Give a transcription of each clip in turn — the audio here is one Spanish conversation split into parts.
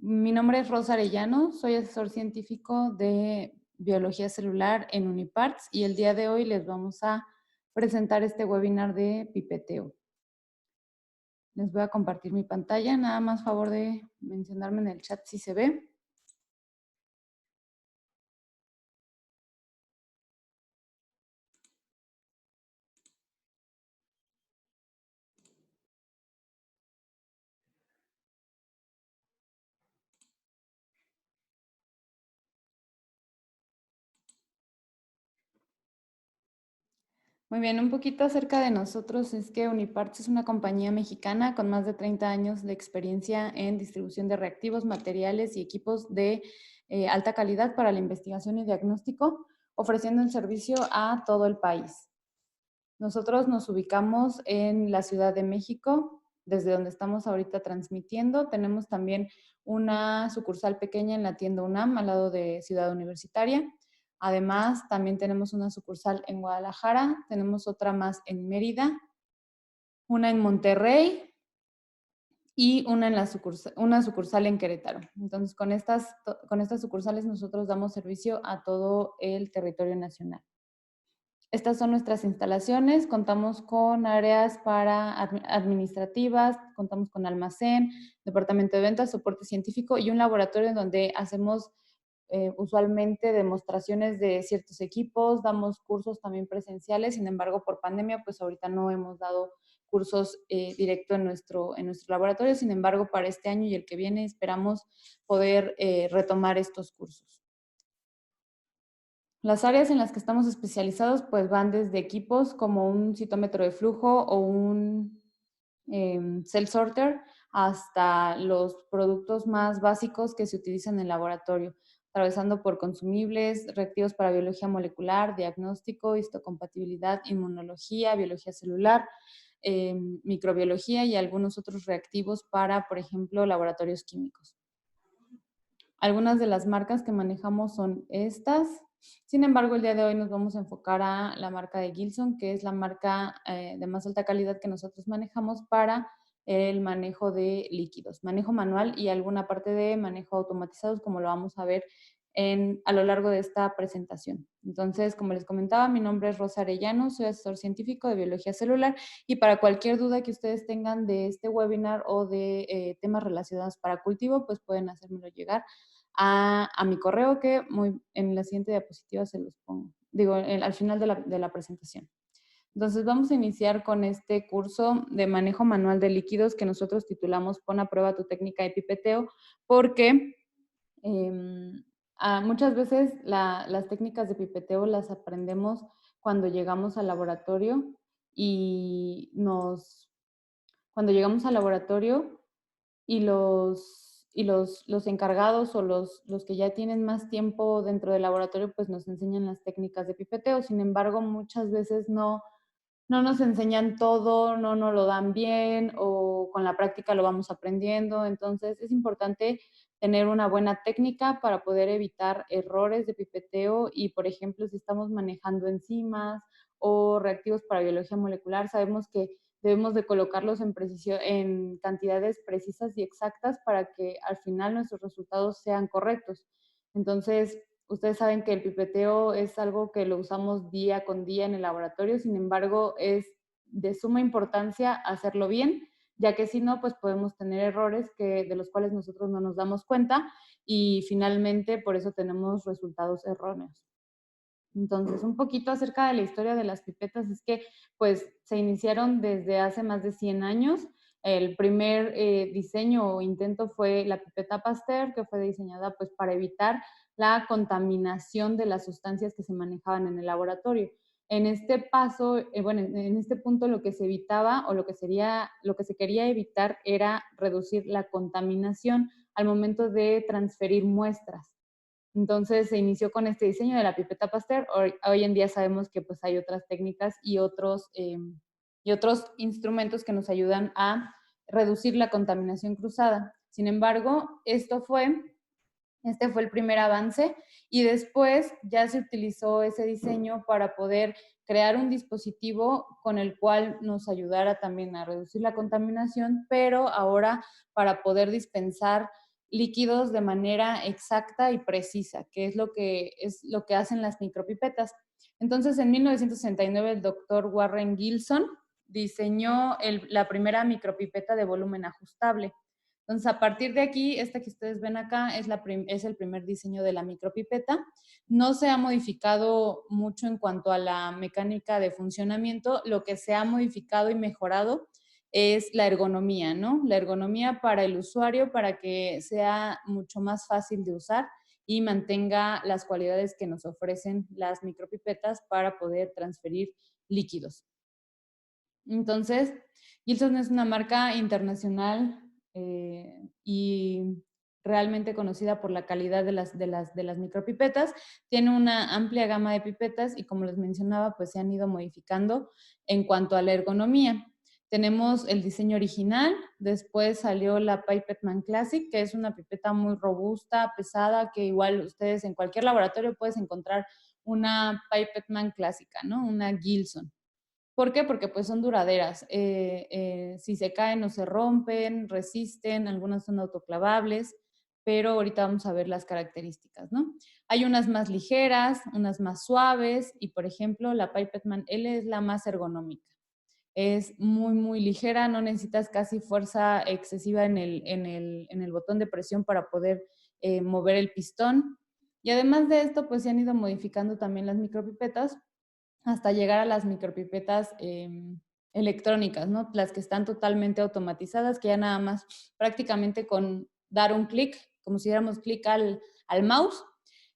Mi nombre es Rosa Arellano, soy asesor científico de biología celular en Uniparts y el día de hoy les vamos a presentar este webinar de pipeteo. Les voy a compartir mi pantalla, nada más favor de mencionarme en el chat si se ve. Muy bien, un poquito acerca de nosotros es que Uniparts es una compañía mexicana con más de 30 años de experiencia en distribución de reactivos, materiales y equipos de alta calidad para la investigación y diagnóstico, ofreciendo el servicio a todo el país. Nosotros nos ubicamos en la Ciudad de México, desde donde estamos ahorita transmitiendo. Tenemos también una sucursal pequeña en la tienda UNAM, al lado de Ciudad Universitaria. Además, también tenemos una sucursal en Guadalajara, tenemos otra más en Mérida, una en Monterrey y una sucursal en Querétaro. Entonces, con estas sucursales nosotros damos servicio a todo el territorio nacional. Estas son nuestras instalaciones, contamos con áreas administrativas, contamos con almacén, departamento de ventas, soporte científico y un laboratorio en donde hacemos usualmente demostraciones de ciertos equipos, damos cursos también presenciales. Sin embargo, por pandemia, pues ahorita no hemos dado cursos directo en nuestro laboratorio. Sin embargo, para este año y el que viene esperamos poder retomar estos cursos. Las áreas en las que estamos especializados pues van desde equipos como un citómetro de flujo o un cell sorter hasta los productos más básicos que se utilizan en el laboratorio, atravesando por consumibles, reactivos para biología molecular, diagnóstico, histocompatibilidad, inmunología, biología celular, microbiología y algunos otros reactivos para, por ejemplo, laboratorios químicos. Algunas de las marcas que manejamos son estas. Sin embargo, el día de hoy nos vamos a enfocar a la marca de Gilson, que es la marca de más alta calidad que nosotros manejamos para el manejo de líquidos, manejo manual y alguna parte de manejo automatizados, como lo vamos a ver a lo largo de esta presentación. Entonces, como les comentaba, mi nombre es Rosa Arellano, soy asesor científico de biología celular y para cualquier duda que ustedes tengan de este webinar o de temas relacionados para cultivo, pues pueden hacérmelo llegar a mi correo que en la siguiente diapositiva se los pongo, digo, al final de la presentación. Entonces vamos a iniciar con este curso de manejo manual de líquidos que nosotros titulamos Pon a prueba tu técnica de pipeteo, porque muchas veces las técnicas de pipeteo las aprendemos cuando llegamos al laboratorio y cuando llegamos al laboratorio y los encargados o los que ya tienen más tiempo dentro del laboratorio, pues nos enseñan las técnicas de pipeteo. Sin embargo, muchas veces no nos enseñan todo, no nos lo dan bien o con la práctica lo vamos aprendiendo. Entonces, es importante tener una buena técnica para poder evitar errores de pipeteo y, por ejemplo, si estamos manejando enzimas o reactivos para biología molecular, sabemos que debemos de colocarlos en cantidades precisas y exactas para que al final nuestros resultados sean correctos. Entonces, ustedes saben que el pipeteo es algo que lo usamos día con día en el laboratorio, sin embargo, es de suma importancia hacerlo bien, ya que si no, pues podemos tener errores de los cuales nosotros no nos damos cuenta y finalmente por eso tenemos resultados erróneos. Entonces, un poquito acerca de la historia de las pipetas es que pues se iniciaron desde hace más de 100 años. El primer diseño o intento fue la pipeta Pasteur, que fue diseñada pues para evitar la contaminación de las sustancias que se manejaban en el laboratorio. En este paso, en este punto lo que se evitaba o lo que se quería evitar era reducir la contaminación al momento de transferir muestras. Entonces se inició con este diseño de la pipeta Pasteur. Hoy en día sabemos que pues hay otras técnicas y otros instrumentos que nos ayudan a reducir la contaminación cruzada. Sin embargo, este fue el primer avance y después ya se utilizó ese diseño para poder crear un dispositivo con el cual nos ayudara también a reducir la contaminación, pero ahora para poder dispensar líquidos de manera exacta y precisa, que es lo que hacen las micropipetas. Entonces, en 1969, el doctor Warren Gilson diseñó la primera micropipeta de volumen ajustable. Entonces, a partir de aquí, esta que ustedes ven acá es el primer diseño de la micropipeta. No se ha modificado mucho en cuanto a la mecánica de funcionamiento. Lo que se ha modificado y mejorado es la ergonomía, ¿no? La ergonomía para el usuario, para que sea mucho más fácil de usar y mantenga las cualidades que nos ofrecen las micropipetas para poder transferir líquidos. Entonces, Gilson es una marca internacional y realmente conocida por la calidad de las micropipetas. Tiene una amplia gama de pipetas y, como les mencionaba, pues se han ido modificando en cuanto a la ergonomía. Tenemos el diseño original, después salió la Pipette Man Classic, que es una pipeta muy robusta, pesada, que igual ustedes en cualquier laboratorio puedes encontrar una Pipette Man clásica, ¿no? Una Gilson. ¿Por qué? Porque pues son duraderas. Si se caen o se rompen, resisten, algunas son autoclavables, pero ahorita vamos a ver las características, ¿no? Hay unas más ligeras, unas más suaves y, por ejemplo, la Pipette Man L es la más ergonómica. Es muy, muy ligera, no necesitas casi fuerza excesiva en el botón de presión para poder mover el pistón. Y además de esto, pues se han ido modificando también las micropipetas hasta llegar a las micropipetas electrónicas, ¿no? Las que están totalmente automatizadas, que ya nada más prácticamente con dar un clic, como si diéramos clic al mouse,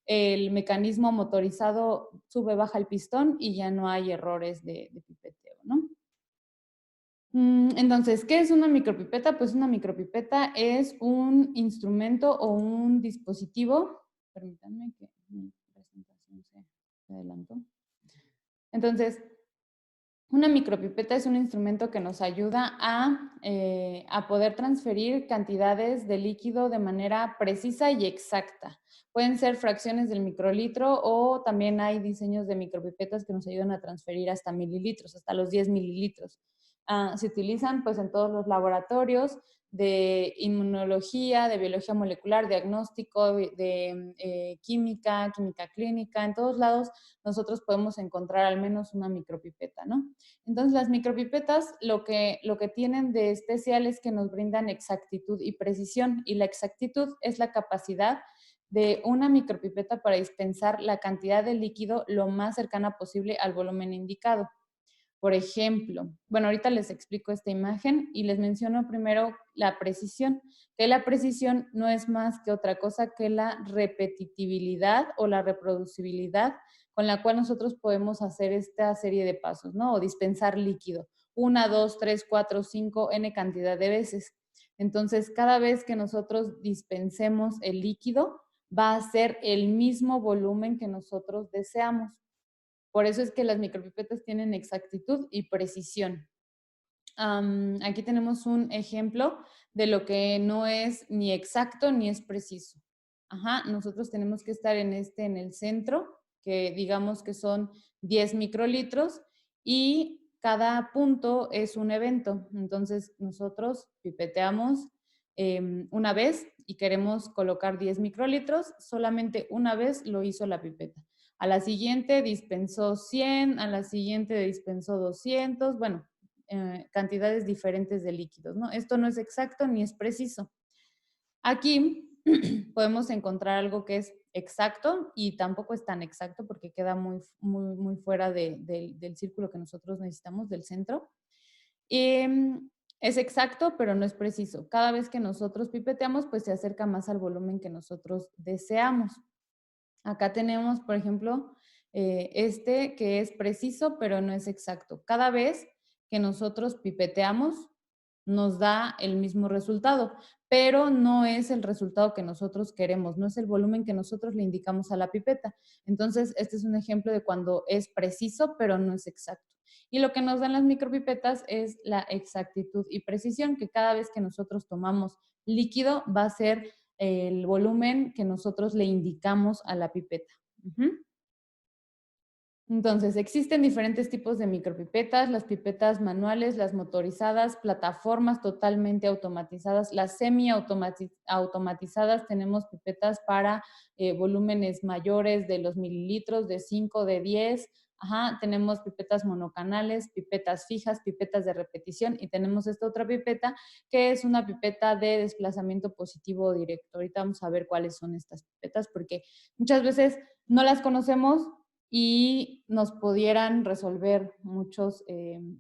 el mecanismo motorizado sube, baja el pistón y ya no hay errores de pipeteo, ¿no? Entonces, ¿qué es una micropipeta? Pues una micropipeta es un instrumento o un dispositivo. Permítanme que mi presentación se adelantó. Entonces, una micropipeta es un instrumento que nos ayuda a poder transferir cantidades de líquido de manera precisa y exacta. Pueden ser fracciones del microlitro o también hay diseños de micropipetas que nos ayudan a transferir hasta mililitros, hasta los 10 mililitros. Se utilizan pues en todos los laboratorios de inmunología, de biología molecular, diagnóstico, de química, química clínica, en todos lados nosotros podemos encontrar al menos una micropipeta, ¿no? Entonces, las micropipetas lo que tienen de especial es que nos brindan exactitud y precisión, y la exactitud es la capacidad de una micropipeta para dispensar la cantidad de líquido lo más cercana posible al volumen indicado. Por ejemplo, bueno, ahorita les explico esta imagen y les menciono primero la precisión, que la precisión no es más que otra cosa que la repetitividad o la reproducibilidad con la cual nosotros podemos hacer esta serie de pasos, ¿no? O dispensar líquido. 1, 2, 3, 4, 5, n cantidad de veces. Entonces, cada vez que nosotros dispensemos el líquido, va a ser el mismo volumen que nosotros deseamos. Por eso es que las micropipetas tienen exactitud y precisión. Aquí tenemos un ejemplo de lo que no es ni exacto ni es preciso. Ajá, nosotros tenemos que estar en el centro, que digamos que son 10 microlitros y cada punto es un evento. Entonces nosotros pipeteamos una vez y queremos colocar 10 microlitros, solamente una vez lo hizo la pipeta. A la siguiente dispensó 100, a la siguiente dispensó 200, bueno, cantidades diferentes de líquidos, ¿no? Esto no es exacto ni es preciso. Aquí podemos encontrar algo que es exacto y tampoco es tan exacto porque queda muy fuera del círculo que nosotros necesitamos, del centro. Es exacto, pero no es preciso. Cada vez que nosotros pipeteamos, pues se acerca más al volumen que nosotros deseamos. Acá tenemos, por ejemplo, este que es preciso, pero no es exacto. Cada vez que nosotros pipeteamos, nos da el mismo resultado, pero no es el resultado que nosotros queremos, no es el volumen que nosotros le indicamos a la pipeta. Entonces, este es un ejemplo de cuando es preciso, pero no es exacto. Y lo que nos dan las micropipetas es la exactitud y precisión, que cada vez que nosotros tomamos líquido va a ser el volumen que nosotros le indicamos a la pipeta. Entonces, existen diferentes tipos de micropipetas, las pipetas manuales, las motorizadas, plataformas totalmente automatizadas, las semi-automatizadas, tenemos pipetas para volúmenes mayores de los mililitros, de 5, de 10, tenemos pipetas monocanales, pipetas fijas, pipetas de repetición y tenemos esta otra pipeta que es una pipeta de desplazamiento positivo o directo. Ahorita vamos a ver cuáles son estas pipetas porque muchas veces no las conocemos y nos pudieran resolver muchos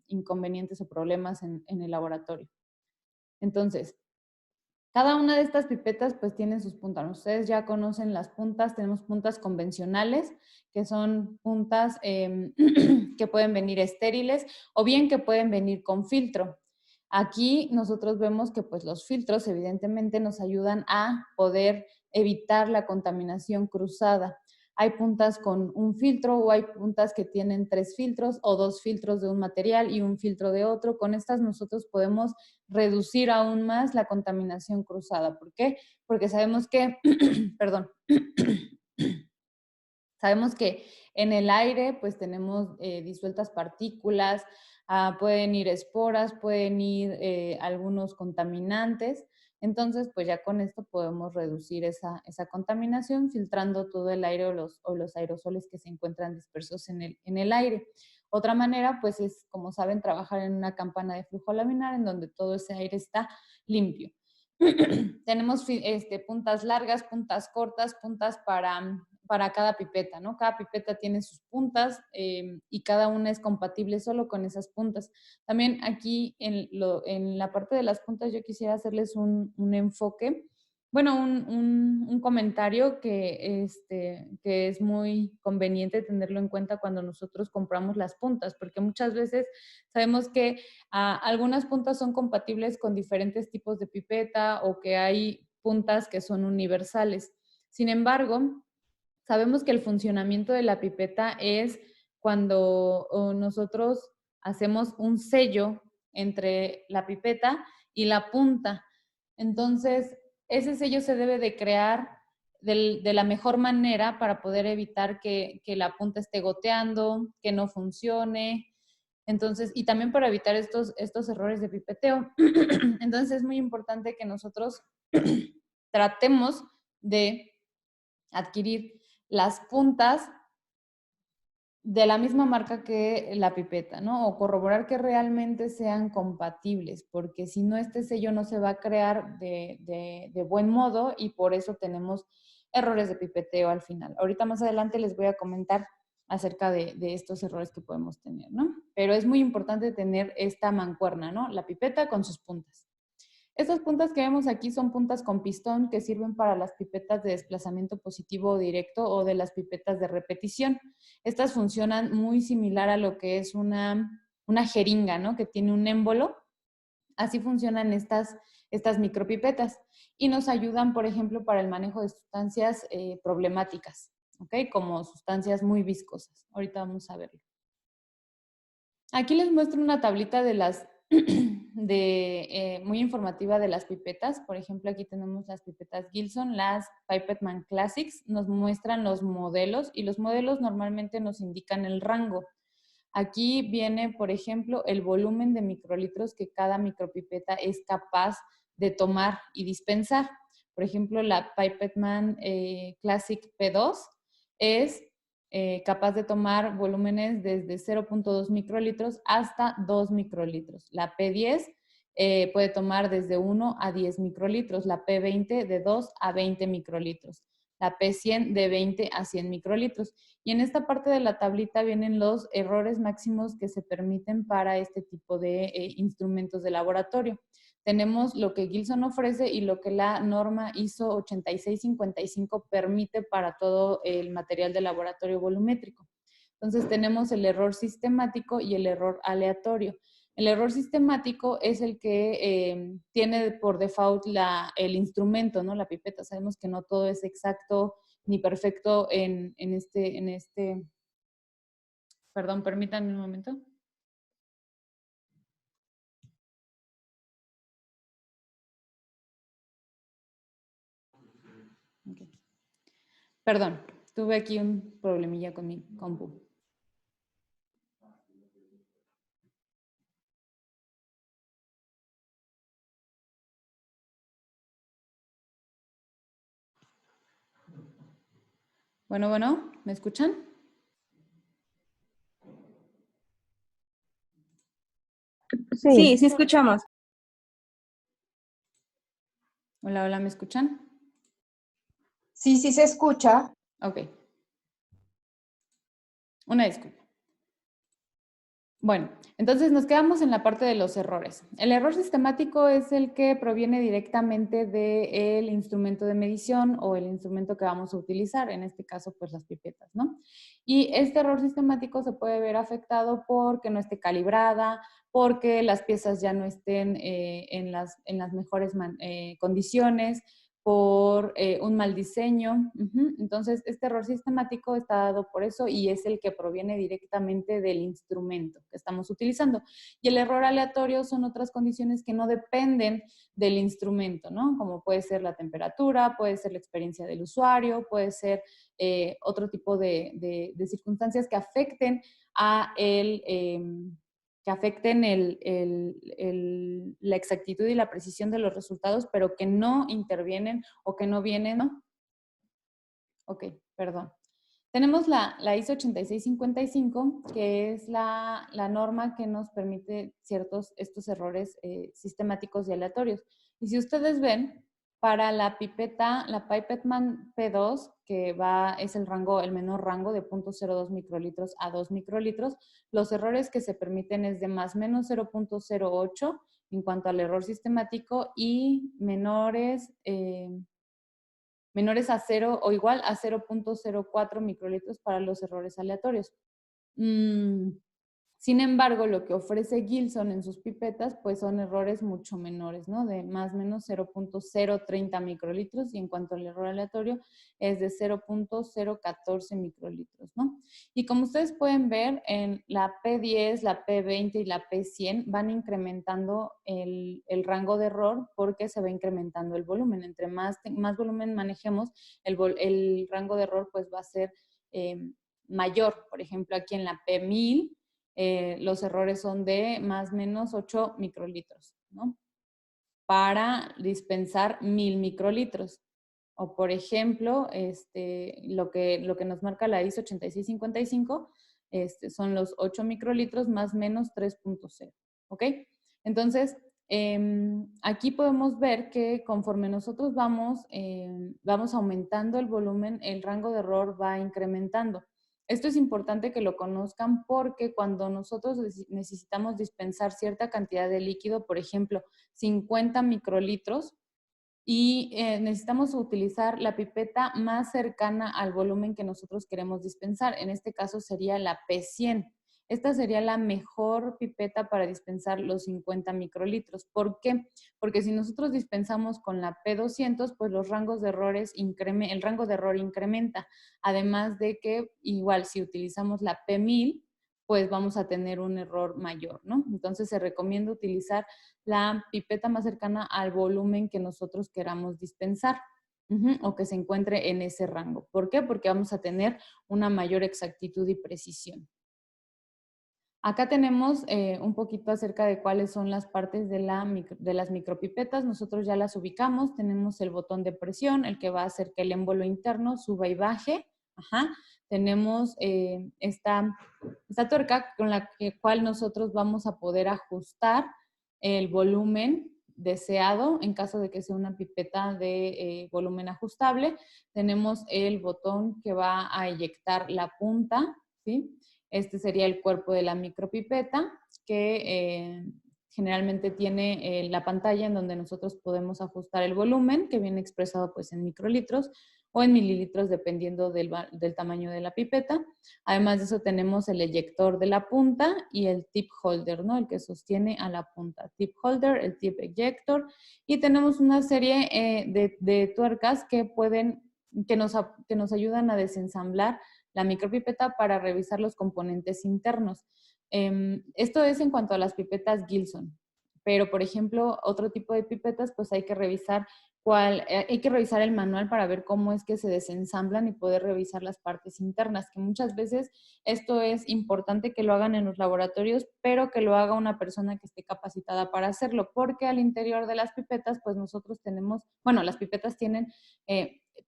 inconvenientes o problemas en el laboratorio. Entonces, cada una de estas pipetas pues tiene sus puntas. Ustedes ya conocen las puntas, tenemos puntas convencionales, que son puntas que pueden venir estériles o bien que pueden venir con filtro. Aquí nosotros vemos que pues los filtros evidentemente nos ayudan a poder evitar la contaminación cruzada. Hay puntas con un filtro o hay puntas que tienen 3 filtros o 2 filtros de un material y un filtro de otro. Con estas nosotros podemos reducir aún más la contaminación cruzada. ¿Por qué? Porque sabemos que, perdón, sabemos que en el aire pues tenemos disueltas partículas, pueden ir esporas, pueden ir algunos contaminantes. Entonces, pues ya con esto podemos reducir esa contaminación filtrando todo el aire o los aerosoles que se encuentran dispersos en el aire. Otra manera, pues es, como saben, trabajar en una campana de flujo laminar en donde todo ese aire está limpio. Tenemos puntas largas, puntas cortas, puntas para cada pipeta, ¿no? Cada pipeta tiene sus puntas y cada una es compatible solo con esas puntas. También aquí en la parte de las puntas yo quisiera hacerles un enfoque, bueno, un comentario que es muy conveniente tenerlo en cuenta cuando nosotros compramos las puntas, porque muchas veces sabemos que algunas puntas son compatibles con diferentes tipos de pipeta o que hay puntas que son universales. Sin embargo, sabemos que el funcionamiento de la pipeta es cuando nosotros hacemos un sello entre la pipeta y la punta. Entonces, ese sello se debe de crear de la mejor manera para poder evitar que la punta esté goteando, que no funcione. Entonces, y también para evitar estos errores de pipeteo. Entonces, es muy importante que nosotros tratemos de adquirir las puntas de la misma marca que la pipeta, ¿no? O corroborar que realmente sean compatibles, porque si no, este sello no se va a crear de buen modo y por eso tenemos errores de pipeteo al final. Ahorita más adelante les voy a comentar acerca de estos errores que podemos tener, ¿no? Pero es muy importante tener esta mancuerna, ¿no? La pipeta con sus puntas. Estas puntas que vemos aquí son puntas con pistón que sirven para las pipetas de desplazamiento positivo o directo o de las pipetas de repetición. Estas funcionan muy similar a lo que es una jeringa, ¿no? Que tiene un émbolo. Así funcionan estas micropipetas y nos ayudan, por ejemplo, para el manejo de sustancias problemáticas, ¿ok? Como sustancias muy viscosas. Ahorita vamos a verlo. Aquí les muestro una tablita de las muy informativa de las pipetas. Por ejemplo, aquí tenemos las pipetas Gilson, las Pipetman Classics. Nos muestran los modelos y los modelos normalmente nos indican el rango. Aquí viene, por ejemplo, el volumen de microlitros que cada micropipeta es capaz de tomar y dispensar. Por ejemplo, la Pipetman Classic P2 es capaz de tomar volúmenes desde 0.2 microlitros hasta 2 microlitros. La P10 puede tomar desde 1 a 10 microlitros, la P20 de 2 a 20 microlitros, la P100 de 20 a 100 microlitros. Y en esta parte de la tablita vienen los errores máximos que se permiten para este tipo de instrumentos de laboratorio. Tenemos lo que Gilson ofrece y lo que la norma ISO 8655 permite para todo el material de laboratorio volumétrico. Entonces tenemos el error sistemático y el error aleatorio. El error sistemático es el que tiene por default el instrumento, ¿no? La pipeta. Sabemos que no todo es exacto ni perfecto en este. Perdón, permítanme un momento. Okay. Perdón, tuve aquí un problemilla con mi compu. Bueno, ¿me escuchan? Sí, sí escuchamos. Hola, ¿me escuchan? Sí, sí se escucha. Ok, una disculpa. Bueno, entonces nos quedamos en la parte de los errores. El error sistemático es el que proviene directamente del instrumento de medición o el instrumento que vamos a utilizar, en este caso, pues las pipetas, ¿no? Y este error sistemático se puede ver afectado porque no esté calibrada, porque las piezas ya no estén en las mejores condiciones, por un mal diseño. Entonces, este error sistemático está dado por eso y es el que proviene directamente del instrumento que estamos utilizando. Y el error aleatorio son otras condiciones que no dependen del instrumento, ¿no? Como puede ser la temperatura, puede ser la experiencia del usuario, puede ser otro tipo de circunstancias que afecten a que afecten la exactitud y la precisión de los resultados, pero que no intervienen o que no vienen, ¿no? Ok, perdón. Tenemos la ISO 8655, que es la norma que nos permite estos errores sistemáticos y aleatorios. Y si ustedes ven, para la pipeta, la Pipetman P2, que es el menor rango de 0.02 microlitros a 2 microlitros, los errores que se permiten es de más menos 0.08 en cuanto al error sistemático y menores a 0 o igual a 0.04 microlitros para los errores aleatorios. Sin embargo, lo que ofrece Gilson en sus pipetas, pues son errores mucho menores, ¿no? De más o menos 0.030 microlitros y en cuanto al error aleatorio es de 0.014 microlitros, ¿no? Y como ustedes pueden ver, en la P10, la P20 y la P100 van incrementando el rango de error porque se va incrementando el volumen. Entre más volumen manejemos, el rango de error pues va a ser mayor. Por ejemplo, aquí en la P1000, los errores son de más o menos 8 microlitros, ¿no? Para dispensar 1000 microlitros. O por ejemplo, lo que nos marca la ISO 8655 son los 8 microlitros más o menos 3.0, ¿ok? Entonces, aquí podemos ver que conforme nosotros vamos aumentando el volumen, el rango de error va incrementando. Esto es importante que lo conozcan porque cuando nosotros necesitamos dispensar cierta cantidad de líquido, por ejemplo, 50 microlitros, y necesitamos utilizar la pipeta más cercana al volumen que nosotros queremos dispensar. En este caso sería la P100. Esta sería la mejor pipeta para dispensar los 50 microlitros. ¿Por qué? Porque si nosotros dispensamos con la P200, pues los rangos de el rango de error incrementa. Además de que igual si utilizamos la P1000, pues vamos a tener un error mayor, ¿no? Entonces se recomienda utilizar la pipeta más cercana al volumen que nosotros queramos dispensar o que se encuentre en ese rango. ¿Por qué? Porque vamos a tener una mayor exactitud y precisión. Acá tenemos un poquito acerca de cuáles son las partes de las micropipetas. Nosotros ya las ubicamos. Tenemos el botón de presión, el que va a hacer que el émbolo interno suba y baje. Tenemos esta tuerca con la cual nosotros vamos a poder ajustar el volumen deseado en caso de que sea una pipeta de volumen ajustable. Tenemos el botón que va a eyectar la punta, ¿sí? Este sería el cuerpo de la micropipeta que generalmente tiene la pantalla en donde nosotros podemos ajustar el volumen que viene expresado pues en microlitros o en mililitros dependiendo del tamaño de la pipeta. Además de eso tenemos el eyector de la punta y el tip holder, ¿no? El que sostiene a la punta. Tip holder, el tip ejector y tenemos una serie de tuercas que nos ayudan a desensamblar la micropipeta para revisar los componentes internos. Esto es en cuanto a las pipetas Gilson, pero por ejemplo, otro tipo de pipetas, pues hay que revisar el manual para ver cómo es que se desensamblan y poder revisar las partes internas, que muchas veces esto es importante que lo hagan en los laboratorios, pero que lo haga una persona que esté capacitada para hacerlo, porque al interior de las pipetas, pues nosotros las pipetas tienen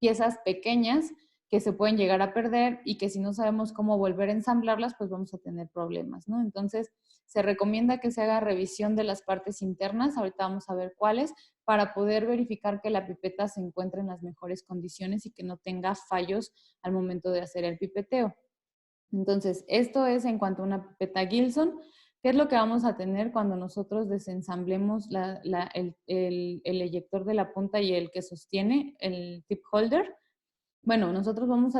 piezas pequeñas que se pueden llegar a perder y que si no sabemos cómo volver a ensamblarlas, pues vamos a tener problemas, ¿no? Entonces, se recomienda que se haga revisión de las partes internas, ahorita vamos a ver cuáles, para poder verificar que la pipeta se encuentre en las mejores condiciones y que no tenga fallos al momento de hacer el pipeteo. Entonces, esto es en cuanto a una pipeta Gilson. ¿Qué es lo que vamos a tener cuando nosotros desensamblemos el eyector de la punta y el que sostiene el tip holder? Bueno, nosotros vamos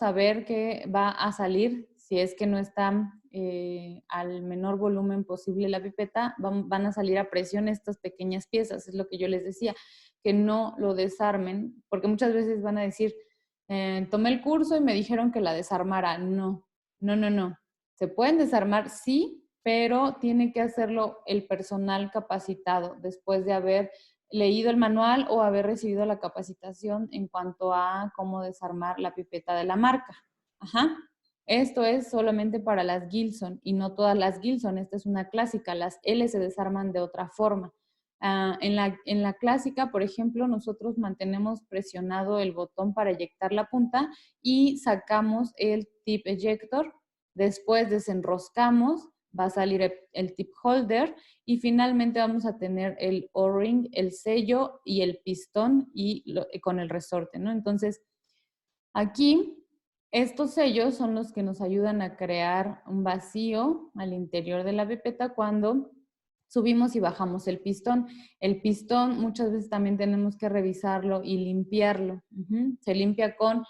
a ver que va a salir, si es que no está al menor volumen posible la pipeta, van a salir a presión estas pequeñas piezas, es lo que yo les decía, que no lo desarmen, porque muchas veces van a decir, tomé el curso y me dijeron que la desarmara. No, no, no, no. Se pueden desarmar, sí, pero tiene que hacerlo el personal capacitado después de haber leído el manual o haber recibido la capacitación en cuanto a cómo desarmar la pipeta de la marca. Ajá. Esto es solamente para las Gilson y no todas las Gilson. Esta es una clásica. Las L se desarman de otra forma. En la clásica, por ejemplo, nosotros mantenemos presionado el botón para eyectar la punta y sacamos el tip ejector. Después desenroscamos, va a salir el tip holder y finalmente vamos a tener el O-ring, el sello y el pistón con el resorte, ¿no? Entonces, aquí estos sellos son los que nos ayudan a crear un vacío al interior de la pipeta cuando subimos y bajamos el pistón. El pistón muchas veces también tenemos que revisarlo y limpiarlo. Se limpia con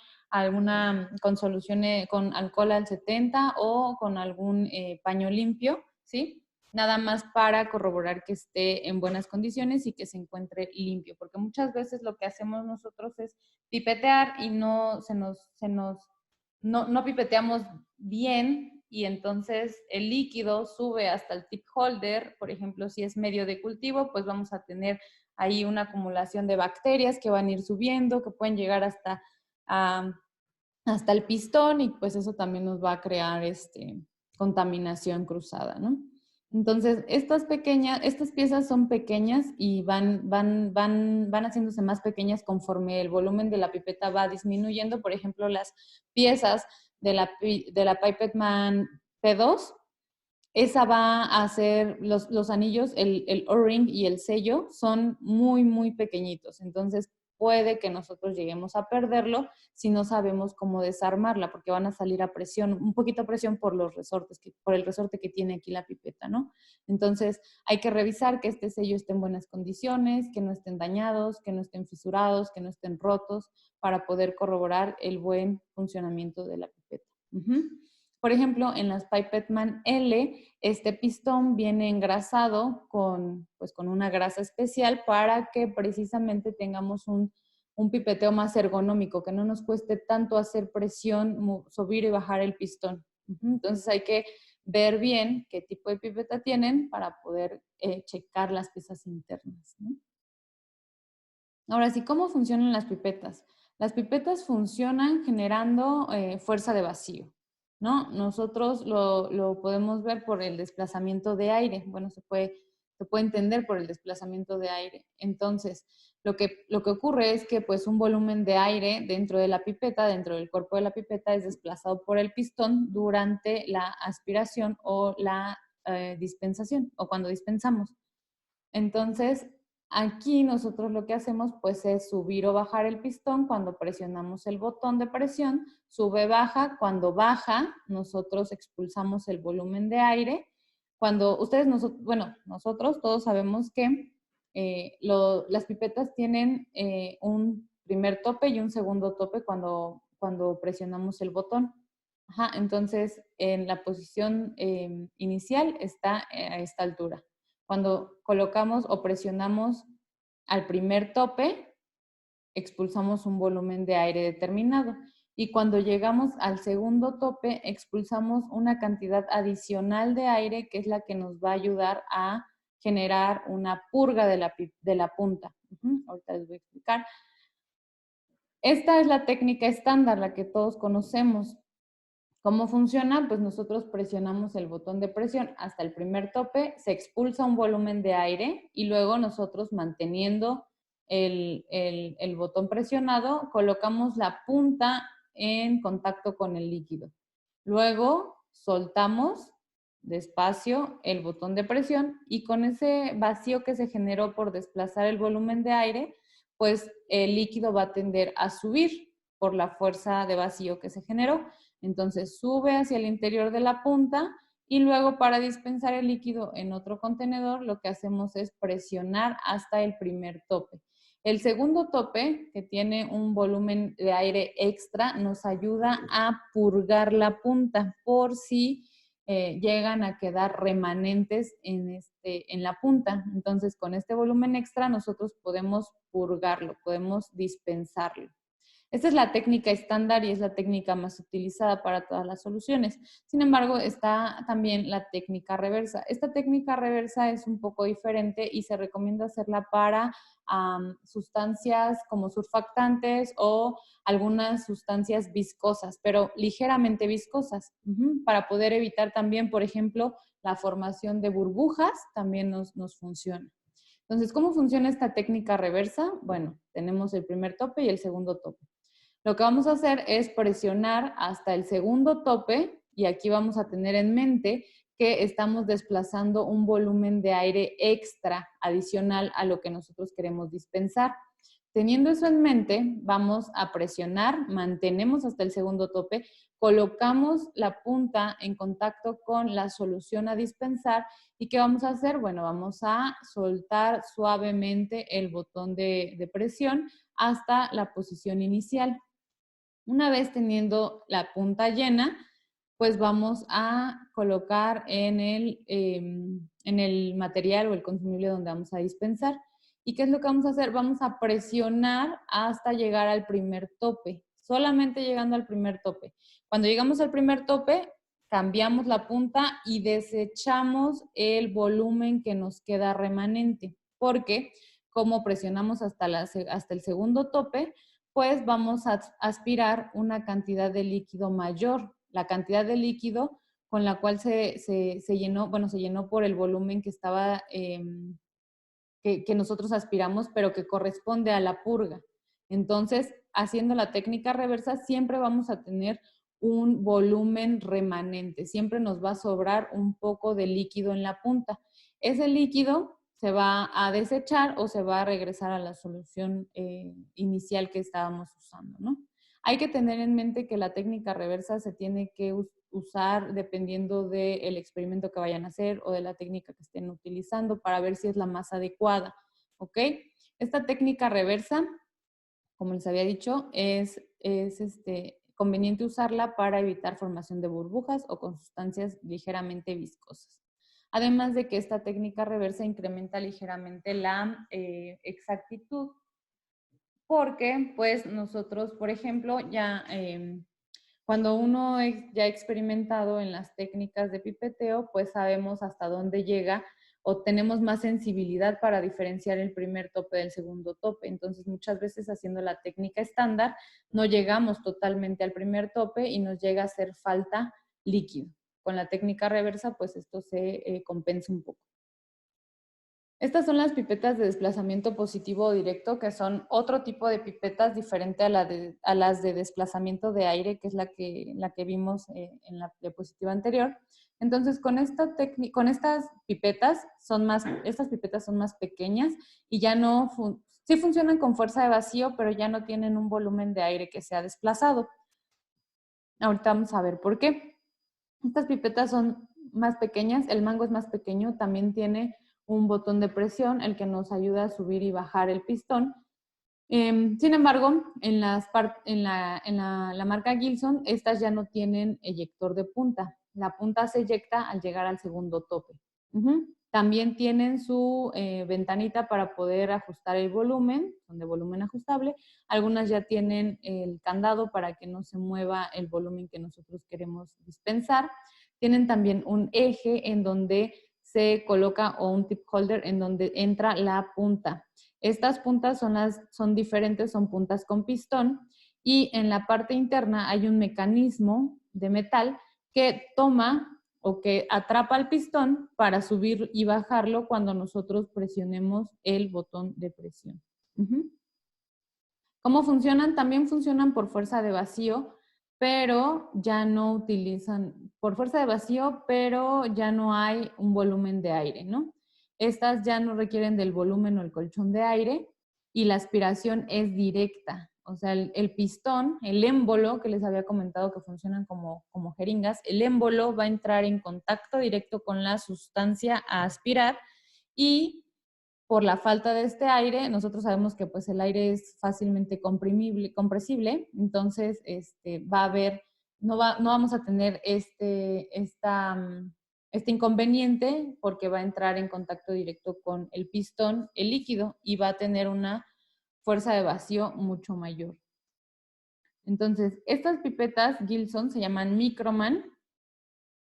soluciones, con alcohol al 70 o con algún paño limpio, ¿sí? Nada más para corroborar que esté en buenas condiciones y que se encuentre limpio, porque muchas veces lo que hacemos nosotros es pipetear y no pipeteamos bien y entonces el líquido sube hasta el tip holder. Por ejemplo, si es medio de cultivo, pues vamos a tener ahí una acumulación de bacterias que van a ir subiendo, que pueden llegar hasta el pistón y pues eso también nos va a crear contaminación cruzada, ¿no? Entonces, estas piezas son pequeñas y van haciéndose más pequeñas conforme el volumen de la pipeta va disminuyendo. Por ejemplo, las piezas de la Pipette Man P2, esa va a hacer los anillos, el O-ring y el sello son muy, muy pequeñitos. Entonces, puede que nosotros lleguemos a perderlo si no sabemos cómo desarmarla, porque van a salir a presión, un poquito a presión por los resortes, por el resorte que tiene aquí la pipeta, ¿no? Entonces, hay que revisar que este sello esté en buenas condiciones, que no estén dañados, que no estén fisurados, que no estén rotos, para poder corroborar el buen funcionamiento de la pipeta. Por ejemplo, en las Pipette Man L, este pistón viene engrasado con una grasa especial para que precisamente tengamos un pipeteo más ergonómico, que no nos cueste tanto hacer presión, subir y bajar el pistón. Entonces hay que ver bien qué tipo de pipeta tienen para poder checar las piezas internas, ¿no? Ahora sí, ¿cómo funcionan las pipetas? Las pipetas funcionan generando fuerza de vacío, ¿no? Nosotros lo podemos ver por el desplazamiento de aire. Bueno, se puede entender por el desplazamiento de aire. Entonces, lo que ocurre es que pues un volumen de aire dentro de la pipeta, dentro del cuerpo de la pipeta, es desplazado por el pistón durante la aspiración o la dispensación, o cuando dispensamos. Entonces, aquí nosotros lo que hacemos pues es subir o bajar el pistón cuando presionamos el botón de presión, sube, baja. Cuando baja, nosotros expulsamos el volumen de aire. Nosotros todos sabemos que las pipetas tienen un primer tope y un segundo tope cuando presionamos el botón. Entonces, en la posición inicial está a esta altura. Cuando colocamos o presionamos al primer tope, expulsamos un volumen de aire determinado. Y cuando llegamos al segundo tope, expulsamos una cantidad adicional de aire que es la que nos va a ayudar a generar una purga de la punta. Ahorita les voy a explicar. Esta es la técnica estándar, la que todos conocemos. ¿Cómo funciona? Pues nosotros presionamos el botón de presión hasta el primer tope, se expulsa un volumen de aire y luego nosotros manteniendo el botón presionado, colocamos la punta en contacto con el líquido. Luego soltamos despacio el botón de presión y con ese vacío que se generó por desplazar el volumen de aire, pues el líquido va a tender a subir por la fuerza de vacío que se generó. Entonces sube hacia el interior de la punta y luego para dispensar el líquido en otro contenedor, lo que hacemos es presionar hasta el primer tope. El segundo tope, que tiene un volumen de aire extra, nos ayuda a purgar la punta por si llegan a quedar remanentes en la punta. Entonces, con este volumen extra, nosotros podemos purgarlo, podemos dispensarlo. Esta es la técnica estándar y es la técnica más utilizada para todas las soluciones. Sin embargo, está también la técnica reversa. Esta técnica reversa es un poco diferente y se recomienda hacerla para sustancias como surfactantes o algunas sustancias viscosas, pero ligeramente viscosas, para poder evitar también, por ejemplo, la formación de burbujas, también nos funciona. Entonces, ¿cómo funciona esta técnica reversa? Bueno, tenemos el primer tope y el segundo tope. Lo que vamos a hacer es presionar hasta el segundo tope y aquí vamos a tener en mente que estamos desplazando un volumen de aire extra adicional a lo que nosotros queremos dispensar. Teniendo eso en mente, vamos a presionar, mantenemos hasta el segundo tope, colocamos la punta en contacto con la solución a dispensar y ¿qué vamos a hacer? Bueno, vamos a soltar suavemente el botón de presión hasta la posición inicial. Una vez teniendo la punta llena, pues vamos a colocar en el material o el consumible donde vamos a dispensar. ¿Y qué es lo que vamos a hacer? Vamos a presionar hasta llegar al primer tope, solamente llegando al primer tope. Cuando llegamos al primer tope, cambiamos la punta y desechamos el volumen que nos queda remanente, porque como presionamos hasta el segundo tope, pues vamos a aspirar una cantidad de líquido mayor. La cantidad de líquido con la cual se llenó, bueno, se llenó por el volumen que estaba, que nosotros aspiramos, pero que corresponde a la purga. Entonces, haciendo la técnica reversa, siempre vamos a tener un volumen remanente. Siempre nos va a sobrar un poco de líquido en la punta. Ese líquido se va a desechar o se va a regresar a la solución inicial que estábamos usando, ¿no? Hay que tener en mente que la técnica reversa se tiene que usar dependiendo del experimento que vayan a hacer o de la técnica que estén utilizando para ver si es la más adecuada, ¿ok? Esta técnica reversa, como les había dicho, es conveniente usarla para evitar formación de burbujas o con sustancias ligeramente viscosas. Además de que esta técnica reversa incrementa ligeramente la exactitud, porque pues nosotros, por ejemplo, ya cuando uno ya ha experimentado en las técnicas de pipeteo, pues sabemos hasta dónde llega o tenemos más sensibilidad para diferenciar el primer tope del segundo tope. Entonces, muchas veces haciendo la técnica estándar, no llegamos totalmente al primer tope y nos llega a hacer falta líquido. Con la técnica reversa, pues esto se compensa un poco. Estas son las pipetas de desplazamiento positivo o directo, que son otro tipo de pipetas diferente a las de desplazamiento de aire, que es la que vimos en la diapositiva anterior. Entonces, con estas pipetas estas pipetas son más pequeñas y ya no, sí funcionan con fuerza de vacío, pero ya no tienen un volumen de aire que sea desplazado. Ahorita vamos a ver por qué. Estas pipetas son más pequeñas, el mango es más pequeño, también tiene un botón de presión, el que nos ayuda a subir y bajar el pistón. Sin embargo, en la marca Gilson, estas ya no tienen eyector de punta. La punta se eyecta al llegar al segundo tope. También tienen su ventanita para poder ajustar el volumen, son de volumen ajustable. Algunas ya tienen el candado para que no se mueva el volumen que nosotros queremos dispensar. Tienen también un eje en donde se coloca o un tip holder en donde entra la punta. Estas puntas son diferentes, son puntas con pistón y en la parte interna hay un mecanismo de metal que toma o que atrapa el pistón para subir y bajarlo cuando nosotros presionemos el botón de presión. ¿Cómo funcionan? También funcionan por fuerza de vacío, pero ya no utilizan, por fuerza de vacío, pero ya no hay un volumen de aire, ¿no? Estas ya no requieren del volumen o el colchón de aire y la aspiración es directa. O sea, el pistón, el émbolo que les había comentado que funcionan como jeringas, el émbolo va a entrar en contacto directo con la sustancia a aspirar y por la falta de este aire, nosotros sabemos que pues el aire es fácilmente compresible, entonces va a haber, no vamos a tener este inconveniente porque va a entrar en contacto directo con el pistón, el líquido, y va a tener una fuerza de vacío mucho mayor. Entonces, estas pipetas Gilson se llaman Microman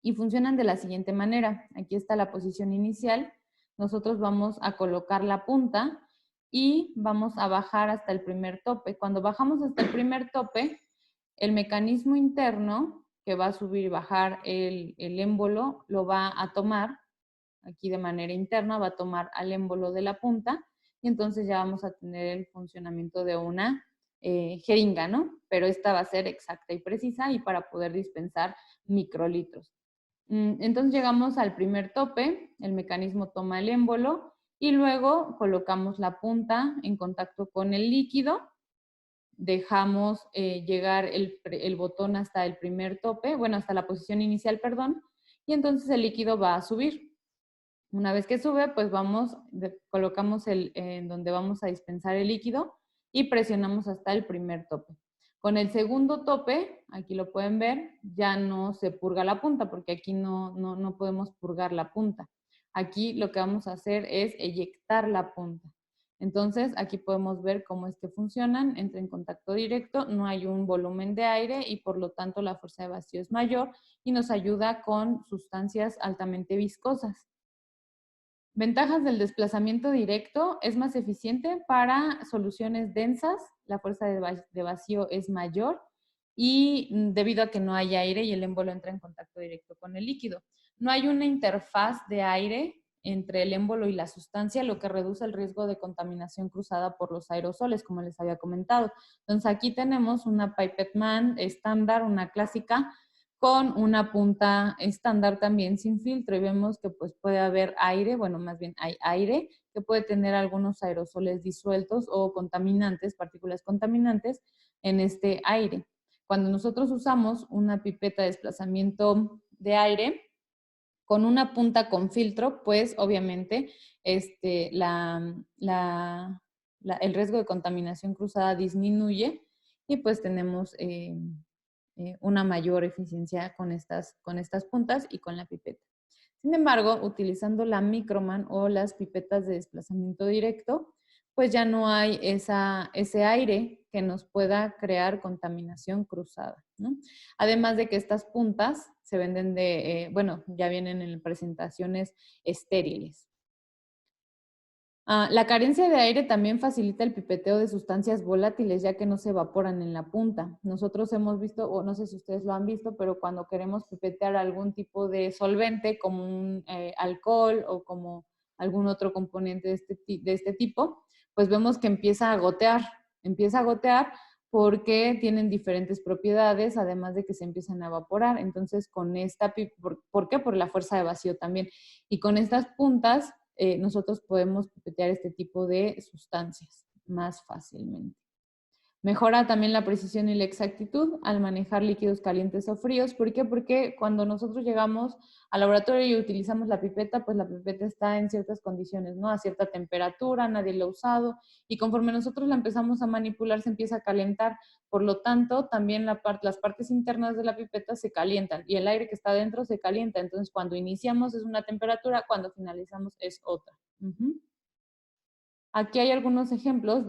y funcionan de la siguiente manera. Aquí está la posición inicial. Nosotros vamos a colocar la punta y vamos a bajar hasta el primer tope. Cuando bajamos hasta el primer tope, el mecanismo interno que va a subir y bajar el émbolo lo va a tomar, aquí de manera interna, va a tomar al émbolo de la punta y entonces ya vamos a tener el funcionamiento de una jeringa, ¿no? Pero esta va a ser exacta y precisa y para poder dispensar microlitros. Entonces llegamos al primer tope, el mecanismo toma el émbolo y luego colocamos la punta en contacto con el líquido, dejamos llegar el botón hasta el primer tope, bueno, hasta la posición inicial, perdón, y entonces el líquido va a subir. Una vez que sube, pues colocamos en donde vamos a dispensar el líquido y presionamos hasta el primer tope. Con el segundo tope, aquí lo pueden ver, ya no se purga la punta porque aquí no podemos purgar la punta. Aquí lo que vamos a hacer es eyectar la punta. Entonces, aquí podemos ver cómo es que funcionan, entra en contacto directo, no hay un volumen de aire y por lo tanto la fuerza de vacío es mayor y nos ayuda con sustancias altamente viscosas. Ventajas del desplazamiento directo: es más eficiente para soluciones densas, la fuerza de vacío es mayor y debido a que no hay aire y el émbolo entra en contacto directo con el líquido. No hay una interfaz de aire entre el émbolo y la sustancia, lo que reduce el riesgo de contaminación cruzada por los aerosoles, como les había comentado. Entonces aquí tenemos una Pipette Man estándar, una clásica, con una punta estándar también sin filtro y vemos que pues puede haber aire, bueno, más bien hay aire que puede tener algunos aerosoles disueltos o contaminantes, partículas contaminantes en este aire. Cuando nosotros usamos una pipeta de desplazamiento de aire con una punta con filtro, pues obviamente el riesgo de contaminación cruzada disminuye y pues tenemos una mayor eficiencia con estas puntas y con la pipeta. Sin embargo, utilizando la Microman o las pipetas de desplazamiento directo, pues ya no hay ese aire que nos pueda crear contaminación cruzada, ¿no? Además de que estas puntas se venden ya vienen en presentaciones estériles. La carencia de aire también facilita el pipeteo de sustancias volátiles, ya que no se evaporan en la punta. Nosotros hemos visto, o no sé si ustedes lo han visto, pero cuando queremos pipetear algún tipo de solvente, como un alcohol o como algún otro componente de este tipo, pues vemos que empieza a gotear porque tienen diferentes propiedades, además de que se empiezan a evaporar. Entonces, con esta, ¿por qué? Por la fuerza de vacío también. Y con estas puntas, nosotros podemos pipetear este tipo de sustancias más fácilmente. Mejora también la precisión y la exactitud al manejar líquidos calientes o fríos. ¿Por qué? Porque cuando nosotros llegamos al laboratorio y utilizamos la pipeta, pues la pipeta está en ciertas condiciones, ¿no? A cierta temperatura, nadie lo ha usado, y conforme nosotros la empezamos a manipular se empieza a calentar. Por lo tanto, también las partes internas de la pipeta se calientan y el aire que está dentro se calienta. Entonces, cuando iniciamos es una temperatura, cuando finalizamos es otra. Aquí hay algunos ejemplos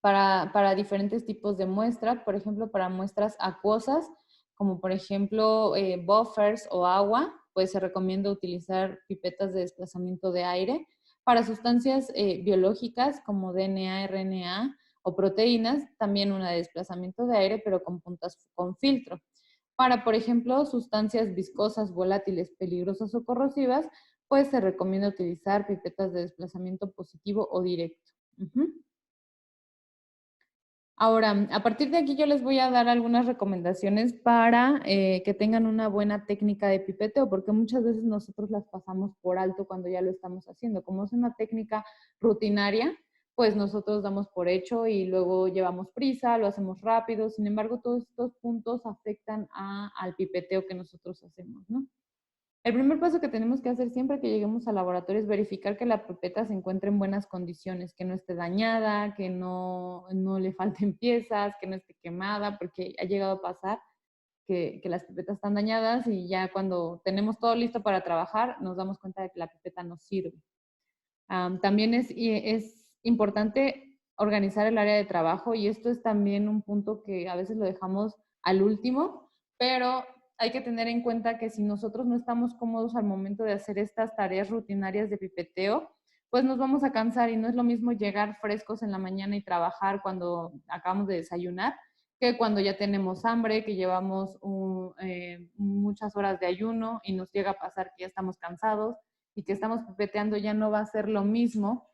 para diferentes tipos de muestras, por ejemplo, para muestras acuosas, como por ejemplo buffers o agua, pues se recomienda utilizar pipetas de desplazamiento de aire. Para sustancias biológicas como DNA, RNA o proteínas, también una de desplazamiento de aire, pero con puntas con filtro. Para, por ejemplo, sustancias viscosas, volátiles, peligrosas o corrosivas, pues se recomienda utilizar pipetas de desplazamiento positivo o directo. Ahora, a partir de aquí yo les voy a dar algunas recomendaciones para que tengan una buena técnica de pipeteo, porque muchas veces nosotros las pasamos por alto cuando ya lo estamos haciendo. Como es una técnica rutinaria, pues nosotros damos por hecho y luego llevamos prisa, lo hacemos rápido. Sin embargo, todos estos puntos afectan al pipeteo que nosotros hacemos, ¿no? El primer paso que tenemos que hacer siempre que lleguemos al laboratorio es verificar que la pipeta se encuentre en buenas condiciones, que no esté dañada, que no le falten piezas, que no esté quemada, porque ha llegado a pasar que las pipetas están dañadas y ya cuando tenemos todo listo para trabajar nos damos cuenta de que la pipeta no sirve. También es importante organizar el área de trabajo y esto es también un punto que a veces lo dejamos al último, pero hay que tener en cuenta que si nosotros no estamos cómodos al momento de hacer estas tareas rutinarias de pipeteo, pues nos vamos a cansar y no es lo mismo llegar frescos en la mañana y trabajar cuando acabamos de desayunar que cuando ya tenemos hambre, que llevamos muchas horas de ayuno y nos llega a pasar que ya estamos cansados y que estamos pipeteando. Ya no va a ser lo mismo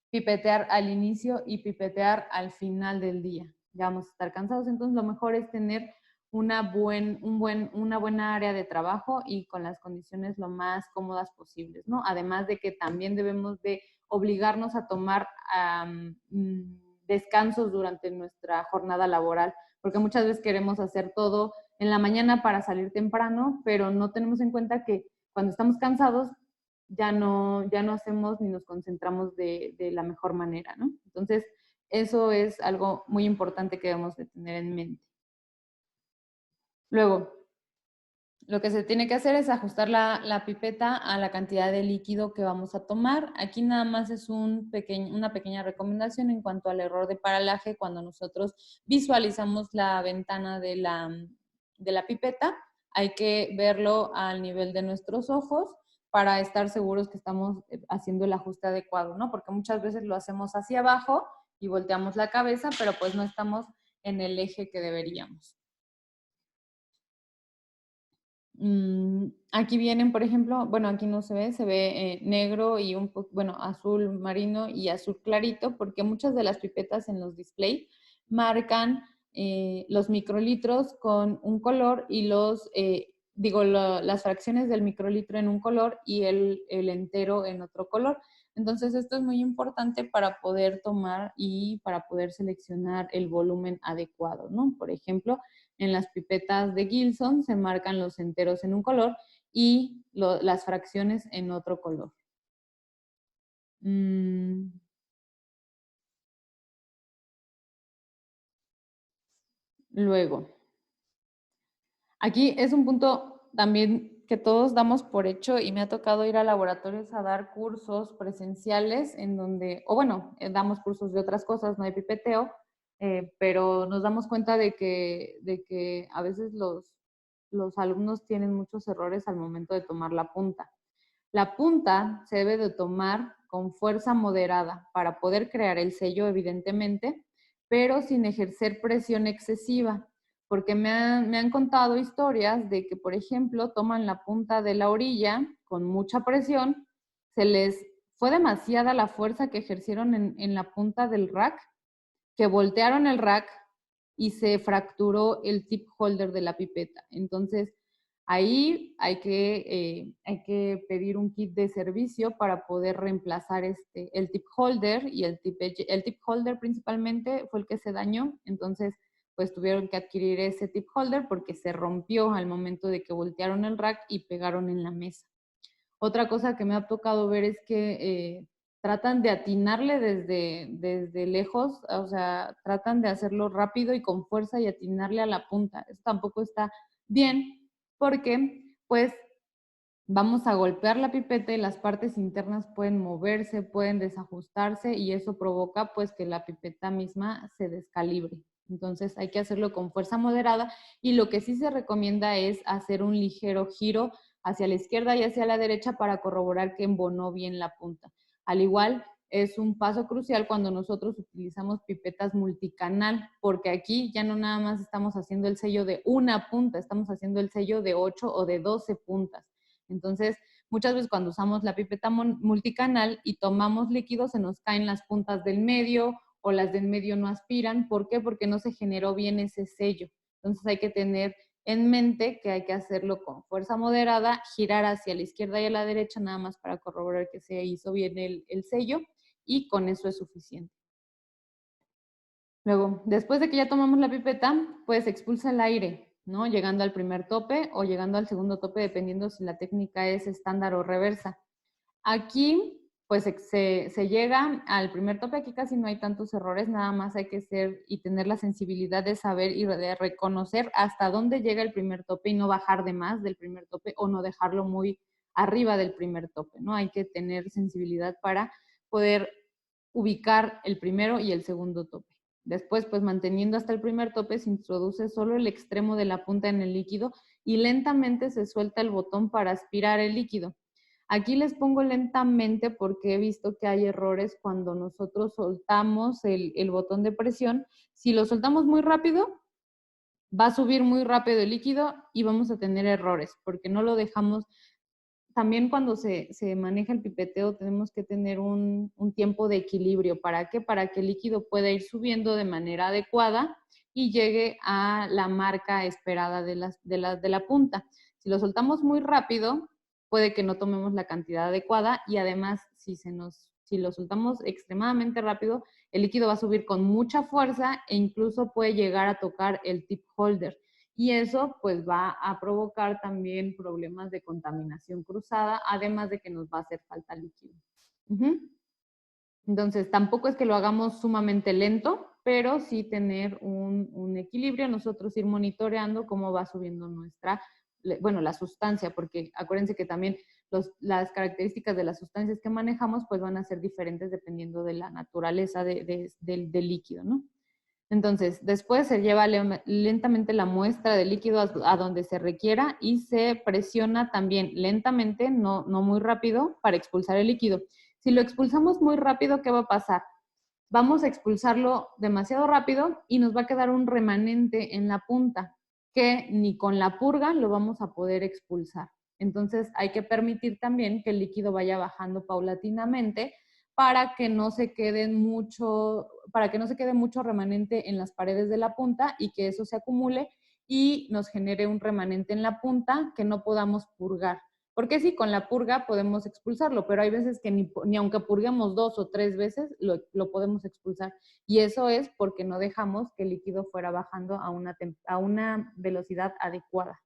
pipetear al inicio y pipetear al final del día. Ya vamos a estar cansados, entonces lo mejor es tener una buena área de trabajo y con las condiciones lo más cómodas posibles, ¿no? Además de que también debemos de obligarnos a tomar descansos durante nuestra jornada laboral, porque muchas veces queremos hacer todo en la mañana para salir temprano, pero no tenemos en cuenta que cuando estamos cansados ya no hacemos ni nos concentramos de la mejor manera, ¿no? Entonces, eso es algo muy importante que debemos de tener en mente. Luego, lo que se tiene que hacer es ajustar la pipeta a la cantidad de líquido que vamos a tomar. Aquí nada más es una pequeña recomendación en cuanto al error de paralaje cuando nosotros visualizamos la ventana de la pipeta. Hay que verlo al nivel de nuestros ojos para estar seguros que estamos haciendo el ajuste adecuado, ¿no? Porque muchas veces lo hacemos hacia abajo y volteamos la cabeza, pero pues no estamos en el eje que deberíamos. Aquí vienen, por ejemplo, bueno, aquí no se ve negro y azul marino y azul clarito, porque muchas de las pipetas en los display marcan los microlitros con un color y las fracciones del microlitro en un color y el entero en otro color. Entonces, esto es muy importante para poder tomar y para poder seleccionar el volumen adecuado, ¿no? Por ejemplo, en las pipetas de Gilson se marcan los enteros en un color y las fracciones en otro color. Luego, aquí es un punto también que todos damos por hecho y me ha tocado ir a laboratorios a dar cursos presenciales en donde, damos cursos de otras cosas, no de pipeteo, pero nos damos cuenta de que a veces los alumnos tienen muchos errores al momento de tomar la punta. La punta se debe de tomar con fuerza moderada para poder crear el sello, evidentemente, pero sin ejercer presión excesiva, porque me han contado historias de que, por ejemplo, toman la punta de la orilla con mucha presión, se les fue demasiada la fuerza que ejercieron en la punta del rack, que voltearon el rack y se fracturó el tip holder de la pipeta. Entonces, ahí hay que pedir un kit de servicio para poder reemplazar el tip holder y el tip holder principalmente fue el que se dañó. Entonces, pues tuvieron que adquirir ese tip holder porque se rompió al momento de que voltearon el rack y pegaron en la mesa. Otra cosa que me ha tocado ver es que tratan de atinarle desde lejos, o sea, tratan de hacerlo rápido y con fuerza y atinarle a la punta. Eso tampoco está bien porque, pues, vamos a golpear la pipeta y las partes internas pueden moverse, pueden desajustarse y eso provoca, pues, que la pipeta misma se descalibre. Entonces, hay que hacerlo con fuerza moderada y lo que sí se recomienda es hacer un ligero giro hacia la izquierda y hacia la derecha para corroborar que embonó bien la punta. Al igual, es un paso crucial cuando nosotros utilizamos pipetas multicanal, porque aquí ya no nada más estamos haciendo el sello de una punta, estamos haciendo el sello de 8 o de 12 puntas. Entonces, muchas veces cuando usamos la pipeta multicanal y tomamos líquido, se nos caen las puntas del medio o las de en medio no aspiran. ¿Por qué? Porque no se generó bien ese sello. Entonces hay que tener en mente que hay que hacerlo con fuerza moderada, girar hacia la izquierda y a la derecha nada más para corroborar que se hizo bien el sello, y con eso es suficiente. Luego, después de que ya tomamos la pipeta, pues expulsa el aire, ¿no? Llegando al primer tope o llegando al segundo tope, dependiendo si la técnica es estándar o reversa. Aquí, pues se llega al primer tope. Aquí casi no hay tantos errores, nada más hay que ser y tener la sensibilidad de saber y de reconocer hasta dónde llega el primer tope y no bajar de más del primer tope o no dejarlo muy arriba del primer tope, ¿no? Hay que tener sensibilidad para poder ubicar el primero y el segundo tope. Después, pues manteniendo hasta el primer tope, se introduce solo el extremo de la punta en el líquido y lentamente se suelta el botón para aspirar el líquido. Aquí les pongo lentamente porque he visto que hay errores cuando nosotros soltamos el botón de presión. Si lo soltamos muy rápido, va a subir muy rápido el líquido y vamos a tener errores porque no lo dejamos. También cuando se maneja el pipeteo tenemos que tener un tiempo de equilibrio. ¿Para qué? Para que el líquido pueda ir subiendo de manera adecuada y llegue a la marca esperada de la punta. Si lo soltamos muy rápido, puede que no tomemos la cantidad adecuada, y además si lo soltamos extremadamente rápido, el líquido va a subir con mucha fuerza e incluso puede llegar a tocar el tip holder. Y eso pues va a provocar también problemas de contaminación cruzada, además de que nos va a hacer falta líquido. Entonces, tampoco es que lo hagamos sumamente lento, pero sí tener un equilibrio, nosotros ir monitoreando cómo va subiendo la sustancia, porque acuérdense que también las características de las sustancias que manejamos pues van a ser diferentes dependiendo de la naturaleza del líquido, ¿no? Entonces, después se lleva lentamente la muestra de líquido a donde se requiera y se presiona también lentamente, no muy rápido, para expulsar el líquido. Si lo expulsamos muy rápido, ¿qué va a pasar? Vamos a expulsarlo demasiado rápido y nos va a quedar un remanente en la punta que ni con la purga lo vamos a poder expulsar. Entonces hay que permitir también que el líquido vaya bajando paulatinamente para que no se quede mucho remanente en las paredes de la punta y que eso se acumule y nos genere un remanente en la punta que no podamos purgar. Porque sí, con la purga podemos expulsarlo, pero hay veces que ni aunque purguemos 2 o 3 veces, lo podemos expulsar. Y eso es porque no dejamos que el líquido fuera bajando a una velocidad adecuada.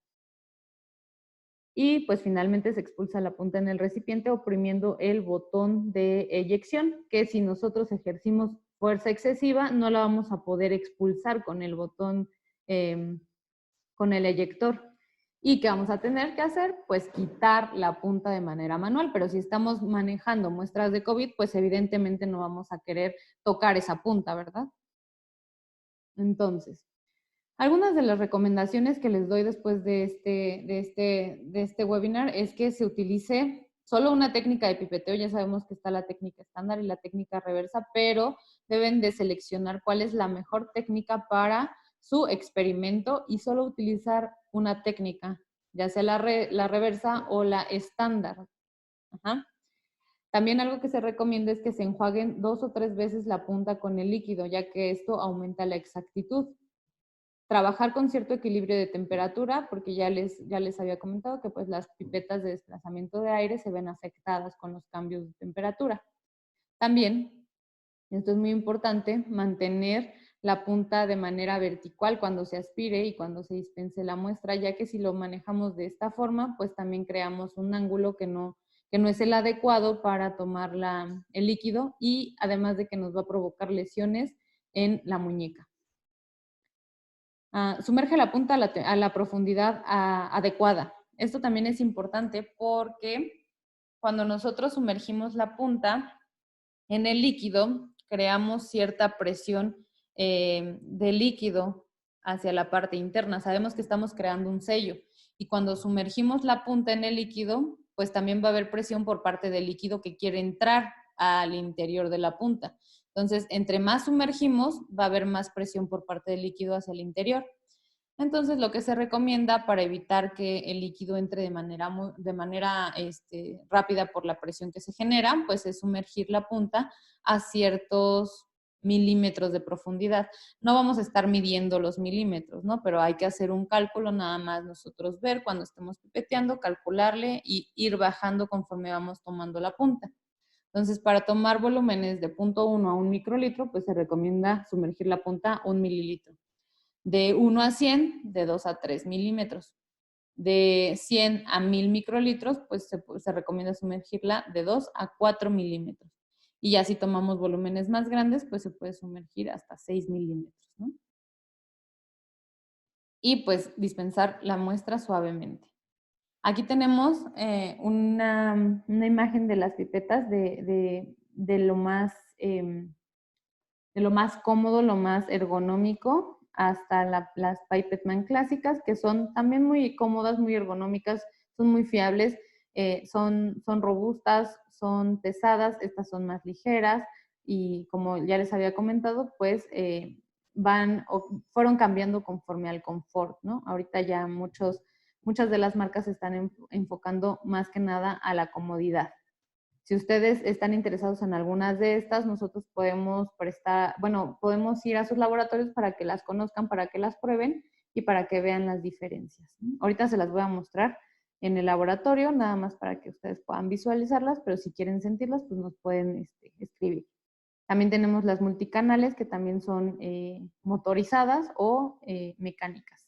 Y pues finalmente se expulsa la punta en el recipiente oprimiendo el botón de eyección, que si nosotros ejercimos fuerza excesiva, no la vamos a poder expulsar con el botón, con el eyector. ¿Y qué vamos a tener que hacer? Pues quitar la punta de manera manual, pero si estamos manejando muestras de COVID, pues evidentemente no vamos a querer tocar esa punta, ¿verdad? Entonces, algunas de las recomendaciones que les doy después de este webinar es que se utilice solo una técnica de pipeteo. Ya sabemos que está la técnica estándar y la técnica reversa, pero deben de seleccionar cuál es la mejor técnica para su experimento y solo utilizar una técnica, ya sea la reversa o la estándar. Ajá. También algo que se recomienda es que se enjuaguen 2 o 3 veces la punta con el líquido, ya que esto aumenta la exactitud. Trabajar con cierto equilibrio de temperatura, porque ya les había comentado que pues las pipetas de desplazamiento de aire se ven afectadas con los cambios de temperatura. También, esto es muy importante, mantener la punta de manera vertical cuando se aspire y cuando se dispense la muestra, ya que si lo manejamos de esta forma, pues también creamos un ángulo que no es el adecuado para tomar el líquido, y además de que nos va a provocar lesiones en la muñeca. Sumerge la punta a la profundidad adecuada. Esto también es importante porque cuando nosotros sumergimos la punta en el líquido, creamos cierta presión de líquido hacia la parte interna. Sabemos que estamos creando un sello, y cuando sumergimos la punta en el líquido, pues también va a haber presión por parte del líquido que quiere entrar al interior de la punta. Entonces, entre más sumergimos, va a haber más presión por parte del líquido hacia el interior. Entonces, lo que se recomienda para evitar que el líquido entre de manera rápida por la presión que se genera, pues es sumergir la punta a ciertos milímetros de profundidad. No vamos a estar midiendo los milímetros, ¿no? Pero hay que hacer un cálculo, nada más nosotros ver cuando estemos pipeteando, calcularle y ir bajando conforme vamos tomando la punta. Entonces, para tomar volúmenes de 0.1 a 1 microlitro, pues se recomienda sumergir la punta a 1 mililitro. De 1 a 100, de 2 a 3 milímetros. De 100 a 1000 microlitros, pues se recomienda sumergirla de 2 a 4 milímetros. Y ya si tomamos volúmenes más grandes, pues se puede sumergir hasta 6 milímetros, ¿no? Y pues dispensar la muestra suavemente. Aquí tenemos una imagen de las pipetas de lo más cómodo, lo más ergonómico, hasta las Pipetman clásicas, que son también muy cómodas, muy ergonómicas, son muy fiables, son robustas, son pesadas, estas son más ligeras y como ya les había comentado, pues fueron cambiando conforme al confort, ¿no? Ahorita ya muchas de las marcas se están enfocando más que nada a la comodidad. Si ustedes están interesados en algunas de estas, nosotros podemos podemos ir a sus laboratorios para que las conozcan, para que las prueben y para que vean las diferencias. Ahorita se las voy a mostrar en el laboratorio, nada más para que ustedes puedan visualizarlas, pero si quieren sentirlas, pues nos pueden escribir. También tenemos las multicanales, que también son motorizadas o mecánicas.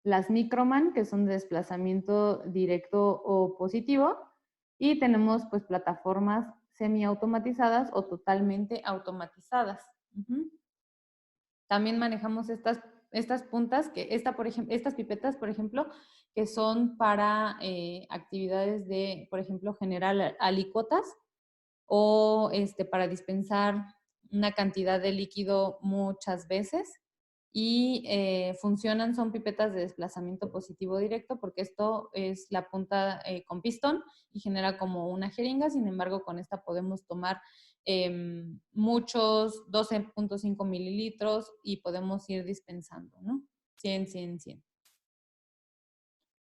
Las Microman, que son de desplazamiento directo o positivo, y tenemos pues plataformas semiautomatizadas o totalmente automatizadas. También manejamos estas puntas, estas pipetas, por ejemplo, que son para actividades de, por ejemplo, generar alicuotas o para dispensar una cantidad de líquido muchas veces. Y son pipetas de desplazamiento positivo directo, porque esto es la punta con pistón y genera como una jeringa. Sin embargo, con esta podemos tomar muchos, 12.5 mililitros, y podemos ir dispensando, ¿no? 100, 100, 100.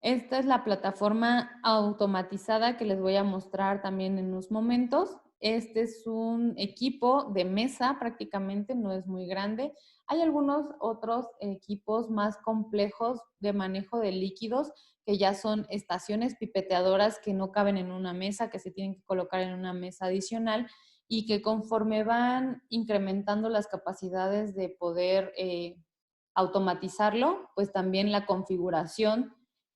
Esta es la plataforma automatizada que les voy a mostrar también en unos momentos. Este es un equipo de mesa, prácticamente no es muy grande. Hay algunos otros equipos más complejos de manejo de líquidos, que ya son estaciones pipeteadoras que no caben en una mesa, que se tienen que colocar en una mesa adicional, y que conforme van incrementando las capacidades de poder automatizarlo, pues también la configuración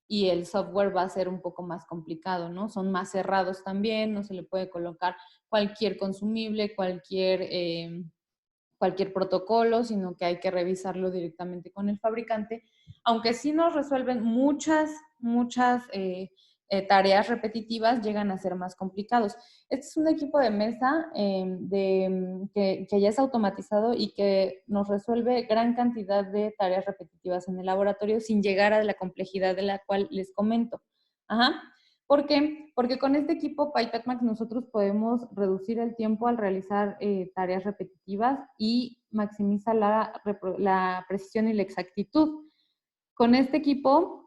y el software va a ser un poco más complicado, ¿no? Son más cerrados también, no se le puede colocar cualquier consumible, cualquier protocolo, sino que hay que revisarlo directamente con el fabricante, aunque sí nos resuelven muchas tareas repetitivas, llegan a ser más complicados. Este es un equipo de mesa que ya es automatizado y que nos resuelve gran cantidad de tareas repetitivas en el laboratorio sin llegar a la complejidad de la cual les comento. Ajá. ¿Por qué? Porque con este equipo Pipette Max nosotros podemos reducir el tiempo al realizar tareas repetitivas y maximiza la precisión y la exactitud. Con este equipo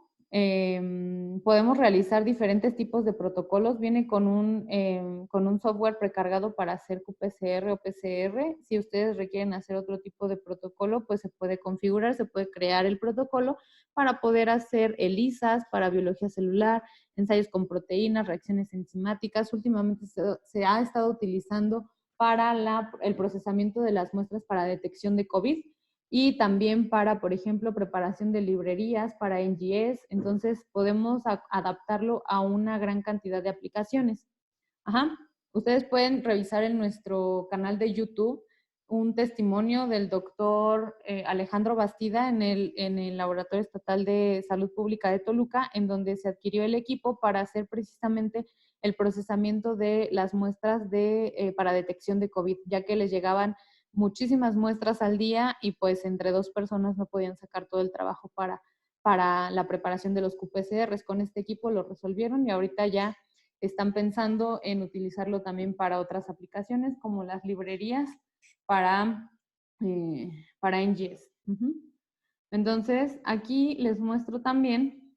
podemos realizar diferentes tipos de protocolos. Viene con un software precargado para hacer qPCR o PCR. Si ustedes requieren hacer otro tipo de protocolo, pues se puede configurar, se puede crear el protocolo para poder hacer ELISAs para biología celular, ensayos con proteínas, reacciones enzimáticas. Últimamente se ha estado utilizando para el procesamiento de las muestras para detección de COVID y también para, por ejemplo, preparación de librerías, para NGS. Entonces, podemos adaptarlo a una gran cantidad de aplicaciones. Ajá. Ustedes pueden revisar en nuestro canal de YouTube un testimonio del doctor Alejandro Bastida en el Laboratorio Estatal de Salud Pública de Toluca, en donde se adquirió el equipo para hacer precisamente el procesamiento de las muestras para detección de COVID, ya que les llegaban muchísimas muestras al día y pues entre dos personas no podían sacar todo el trabajo para la preparación de los qPCRs. Con este equipo lo resolvieron y ahorita ya están pensando en utilizarlo también para otras aplicaciones como las librerías para NGS. Entonces, aquí les muestro también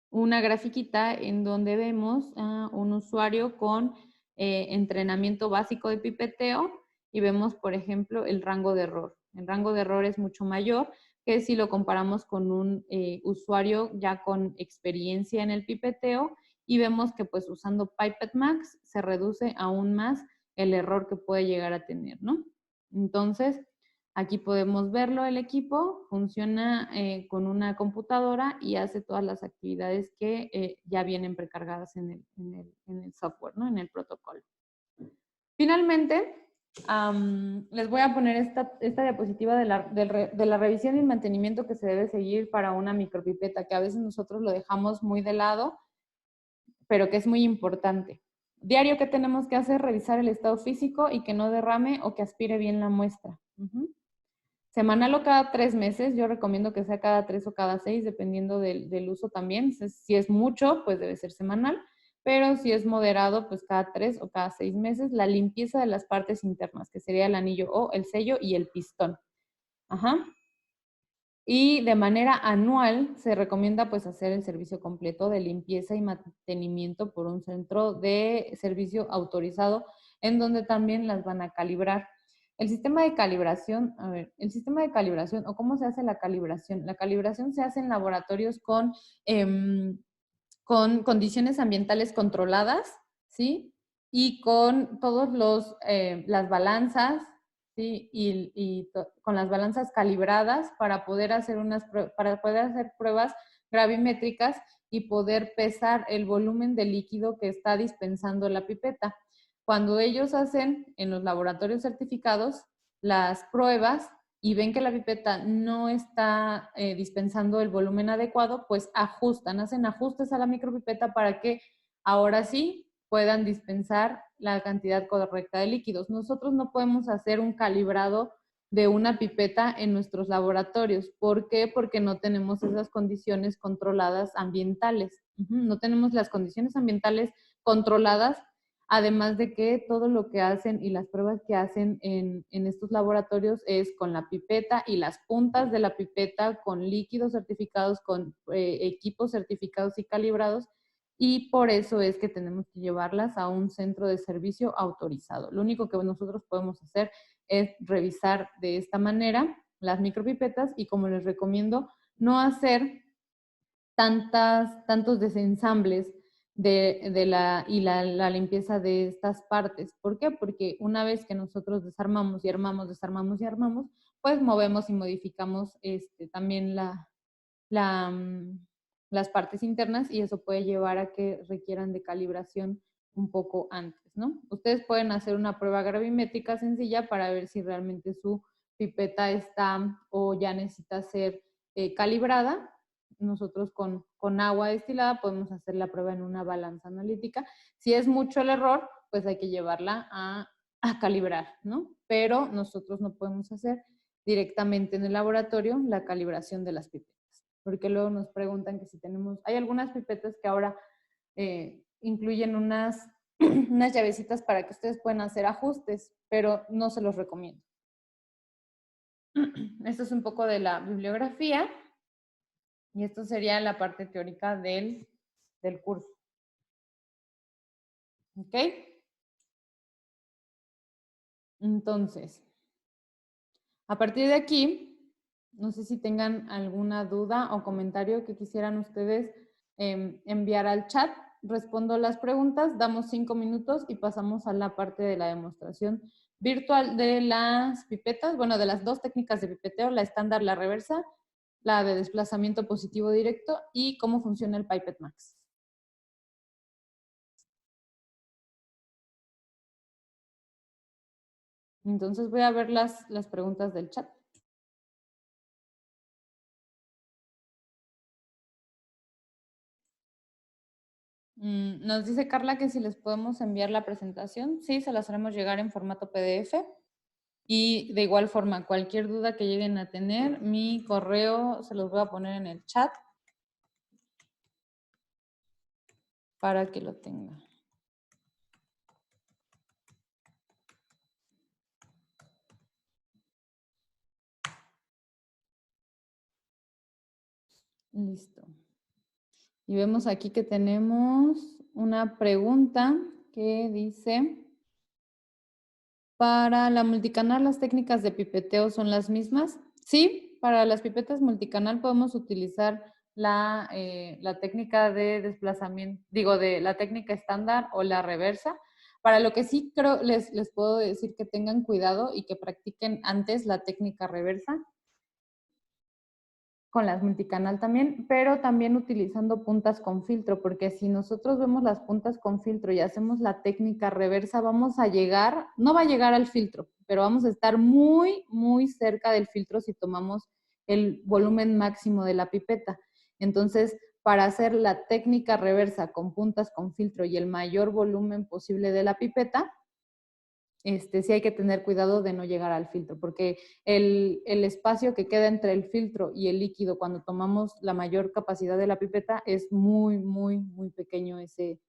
una grafiquita en donde vemos a un usuario con entrenamiento básico de pipeteo y vemos, por ejemplo, el rango de error. El rango de error es mucho mayor que si lo comparamos con un usuario ya con experiencia en el pipeteo, y vemos que pues usando Pipette Max se reduce aún más el error que puede llegar a tener, ¿no? Entonces, aquí podemos verlo, el equipo funciona con una computadora y hace todas las actividades que ya vienen precargadas en el software, ¿no? En el protocolo. Finalmente, les voy a poner esta diapositiva de la revisión y el mantenimiento que se debe seguir para una micropipeta, que a veces nosotros lo dejamos muy de lado, pero que es muy importante. Diario, ¿qué tenemos que hacer? Revisar el estado físico y que no derrame o que aspire bien la muestra. Semanal o cada 3 meses, yo recomiendo que sea cada 3 o cada 6, dependiendo del uso también. Si es mucho, pues debe ser semanal, pero si es moderado, pues cada 3 o cada 6 meses. La limpieza de las partes internas, que sería el anillo o el sello y el pistón. Y de manera anual se recomienda pues hacer el servicio completo de limpieza y mantenimiento por un centro de servicio autorizado, en donde también las van a calibrar. El sistema de calibración, el sistema de calibración o cómo se hace la calibración. La calibración se hace en laboratorios con condiciones ambientales controladas, ¿sí? Y con todos las balanzas, ¿sí? Y con las balanzas calibradas para poder hacer pruebas gravimétricas y poder pesar el volumen de líquido que está dispensando la pipeta. Cuando ellos hacen en los laboratorios certificados las pruebas y ven que la pipeta no está dispensando el volumen adecuado, pues hacen ajustes a la micropipeta para que ahora sí puedan dispensar la cantidad correcta de líquidos. Nosotros no podemos hacer un calibrado de una pipeta en nuestros laboratorios. ¿Por qué? Porque no tenemos esas condiciones controladas ambientales. No tenemos las condiciones ambientales controladas, además de que todo lo que hacen y las pruebas que hacen en estos laboratorios es con la pipeta y las puntas de la pipeta, con líquidos certificados, con equipos certificados y calibrados, y por eso es que tenemos que llevarlas a un centro de servicio autorizado. Lo único que nosotros podemos hacer es revisar de esta manera las micropipetas y, como les recomiendo, no hacer tantos desensambles la limpieza de estas partes. ¿Por qué? Porque una vez que nosotros desarmamos y armamos, desarmamos y armamos, pues movemos y modificamos también las partes internas, y eso puede llevar a que requieran de calibración un poco antes, ¿no? Ustedes pueden hacer una prueba gravimétrica sencilla para ver si realmente su pipeta está o ya necesita ser calibrada. Nosotros con agua destilada podemos hacer la prueba en una balanza analítica. Si es mucho el error, pues hay que llevarla a calibrar, ¿no? Pero nosotros no podemos hacer directamente en el laboratorio la calibración de las pipetas, porque luego nos preguntan que si tenemos, hay algunas pipetas que ahora incluyen unas llavecitas para que ustedes puedan hacer ajustes, pero no se los recomiendo. Esto es un poco de la bibliografía y esto sería la parte teórica del curso. ¿Ok? Entonces, a partir de aquí, no sé si tengan alguna duda o comentario que quisieran ustedes enviar al chat. Respondo las preguntas, damos 5 minutos y pasamos a la parte de la demostración virtual de las pipetas, bueno, de las dos técnicas de pipeteo, la estándar, la reversa, la de desplazamiento positivo directo y cómo funciona el Pipette Max. Entonces voy a ver las preguntas del chat. Nos dice Carla que si les podemos enviar la presentación. Sí, se las haremos llegar en formato PDF. Y de igual forma, cualquier duda que lleguen a tener, mi correo se los voy a poner en el chat para que lo tengan. Listo. Y vemos aquí que tenemos una pregunta que dice, Para la multicanal, ¿las técnicas de pipeteo son las mismas? Sí, para las pipetas multicanal podemos utilizar la técnica de desplazamiento, digo, de la técnica estándar o la reversa. Para lo que sí creo, les puedo decir que tengan cuidado y que practiquen antes la técnica reversa, con las multicanal también, pero también utilizando puntas con filtro, porque si nosotros vemos las puntas con filtro y hacemos la técnica reversa, vamos a llegar, no va a llegar al filtro, pero vamos a estar muy, muy cerca del filtro si tomamos el volumen máximo de la pipeta. Entonces, para hacer la técnica reversa con puntas con filtro y el mayor volumen posible de la pipeta, sí hay que tener cuidado de no llegar al filtro, porque el espacio que queda entre el filtro y el líquido cuando tomamos la mayor capacidad de la pipeta es muy, muy, muy pequeño ese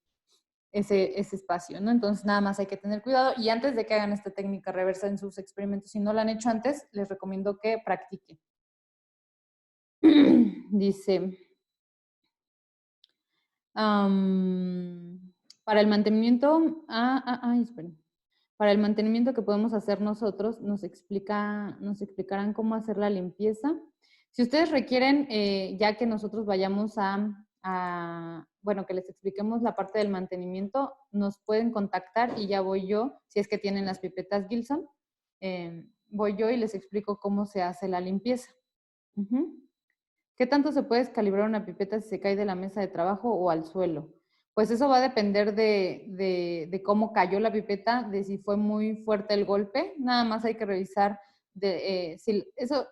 espacio, ¿no? Entonces nada más hay que tener cuidado y antes de que hagan esta técnica reversa en sus experimentos, si no la han hecho antes, les recomiendo que practiquen. Dice, para el mantenimiento, esperen. Para el mantenimiento que podemos hacer nosotros, nos explicarán cómo hacer la limpieza. Si ustedes requieren, ya que nosotros vayamos bueno, que les expliquemos la parte del mantenimiento, nos pueden contactar y ya voy yo, si es que tienen las pipetas Gilson, voy yo y les explico cómo se hace la limpieza. ¿Qué tanto se puede calibrar una pipeta si se cae de la mesa de trabajo o al suelo? Pues eso va a depender de cómo cayó la pipeta, de si fue muy fuerte el golpe. Nada más hay que revisar si eso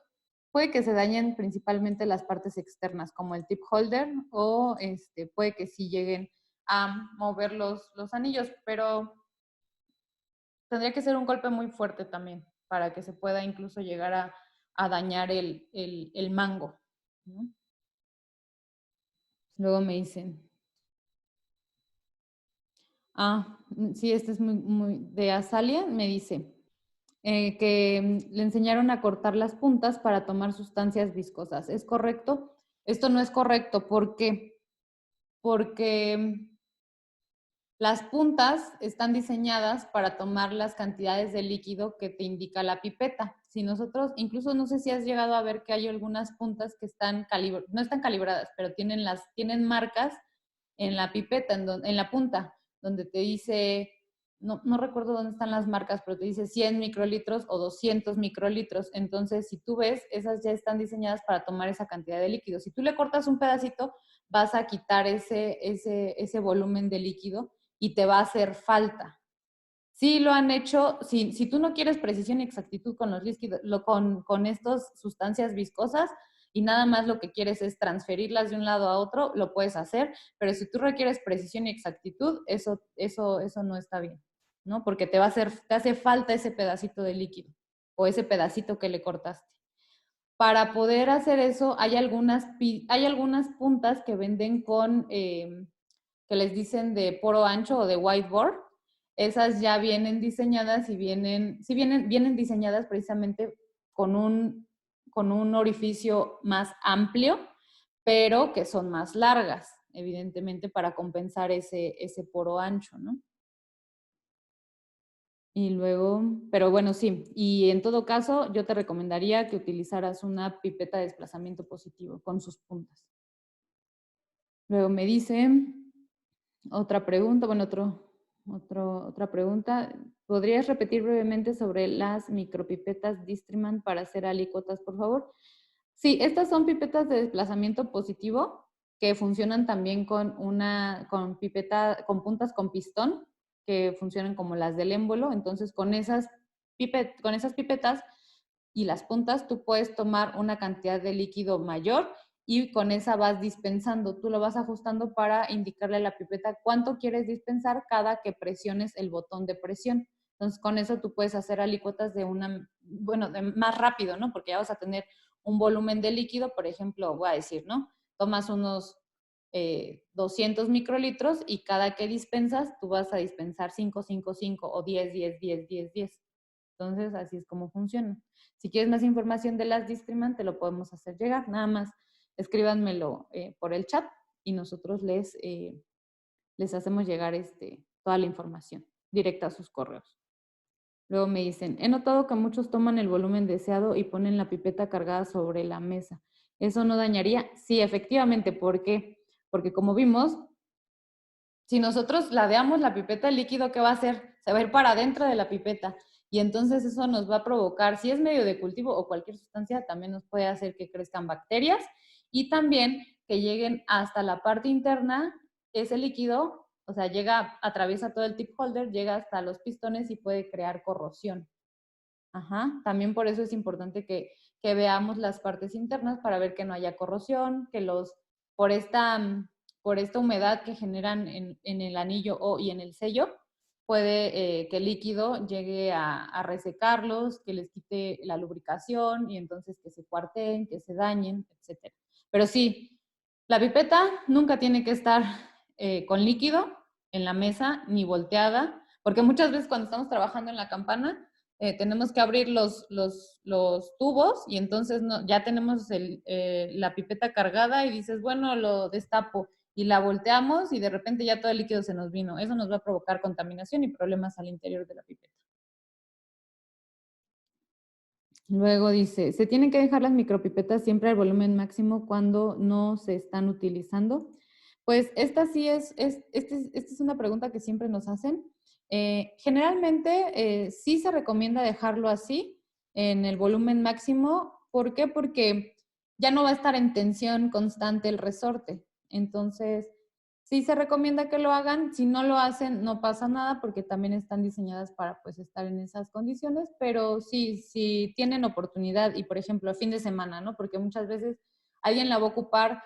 puede que se dañen principalmente las partes externas, como el tip holder, o puede que sí lleguen a mover los anillos, pero tendría que ser un golpe muy fuerte también para que se pueda incluso llegar a dañar el mango, ¿no? Luego me dicen, sí, este es muy de Azalia, me dice que le enseñaron a cortar las puntas para tomar sustancias viscosas. ¿Es correcto? Esto no es correcto. ¿Por qué? Porque las puntas están diseñadas para tomar las cantidades de líquido que te indica la pipeta. Si nosotros, incluso no sé si has llegado a ver que hay algunas puntas que no están calibradas, pero tienen marcas en la pipeta, en la punta, donde te dice, no recuerdo dónde están las marcas, pero te dice 100 microlitros o 200 microlitros. Entonces, si tú ves, esas ya están diseñadas para tomar esa cantidad de líquido. Si tú le cortas un pedacito, vas a quitar ese volumen de líquido y te va a hacer falta. Sí lo han hecho, si tú no quieres precisión y exactitud con los líquidos, con estas sustancias viscosas y nada más lo que quieres es transferirlas de un lado a otro, lo puedes hacer, pero si tú requieres precisión y exactitud, eso no está bien, ¿no? Porque te hace falta ese pedacito de líquido o ese pedacito que le cortaste. Para poder hacer eso, hay algunas puntas que venden que les dicen de poro ancho o de whiteboard. Esas ya vienen diseñadas y vienen diseñadas precisamente con un orificio más amplio, pero que son más largas, evidentemente, para compensar ese poro ancho, ¿no? Y luego, pero bueno, sí. Y en todo caso, yo te recomendaría que utilizaras una pipeta de desplazamiento positivo con sus puntas. Luego me dice otra pregunta, bueno, otra pregunta. ¿Podrías repetir brevemente sobre las micropipetas Distriman para hacer alícuotas, por favor? Sí, estas son pipetas de desplazamiento positivo que funcionan también con puntas con pistón, que funcionan como las del émbolo. Entonces, con esas pipetas y las puntas, tú puedes tomar una cantidad de líquido mayor y con esa vas dispensando. Tú lo vas ajustando para indicarle a la pipeta cuánto quieres dispensar cada que presiones el botón de presión. Entonces, con eso tú puedes hacer alícuotas de más rápido, ¿no? Porque ya vas a tener un volumen de líquido, por ejemplo, voy a decir, ¿no? Tomas unos 200 microlitros y cada que dispensas, tú vas a dispensar 5, 5, 5 o 10, 10, 10, 10, 10. Entonces, así es como funciona. Si quieres más información de las Distriman, te lo podemos hacer llegar. Nada más escríbanmelo por el chat y nosotros les hacemos llegar toda la información directa a sus correos. Luego me dicen, he notado que muchos toman el volumen deseado y ponen la pipeta cargada sobre la mesa. ¿Eso no dañaría? Sí, efectivamente. ¿Por qué? Porque como vimos, si nosotros ladeamos la pipeta, el líquido, ¿qué va a hacer? Se va a ir para adentro de la pipeta. Y entonces eso nos va a provocar, si es medio de cultivo o cualquier sustancia, también nos puede hacer que crezcan bacterias y también que lleguen hasta la parte interna, ese líquido, o sea, atraviesa todo el tip holder, llega hasta los pistones y puede crear corrosión. Ajá. También por eso es importante que veamos las partes internas para ver que no haya corrosión, que por esta humedad que generan en el anillo y en el sello, puede que el líquido llegue a resecarlos, que les quite la lubricación y entonces que se cuarteen, que se dañen, etc. Pero sí, la pipeta nunca tiene que estar con líquido en la mesa ni volteada, porque muchas veces cuando estamos trabajando en la campana, tenemos que abrir los tubos y entonces ya tenemos la pipeta cargada y dices, bueno, lo destapo y la volteamos y de repente ya todo el líquido se nos vino. Eso nos va a provocar contaminación y problemas al interior de la pipeta. Luego dice, ¿se tienen que dejar las micropipetas siempre al volumen máximo cuando no se están utilizando? Pues esta sí esta es una pregunta que siempre nos hacen. Generalmente sí se recomienda dejarlo así, en el volumen máximo. ¿Por qué? Porque ya no va a estar en tensión constante el resorte. Entonces, sí se recomienda que lo hagan. Si no lo hacen, no pasa nada porque también están diseñadas para pues estar en esas condiciones, pero sí, si tienen oportunidad y por ejemplo, a fin de semana, ¿no? Porque muchas veces alguien la va a ocupar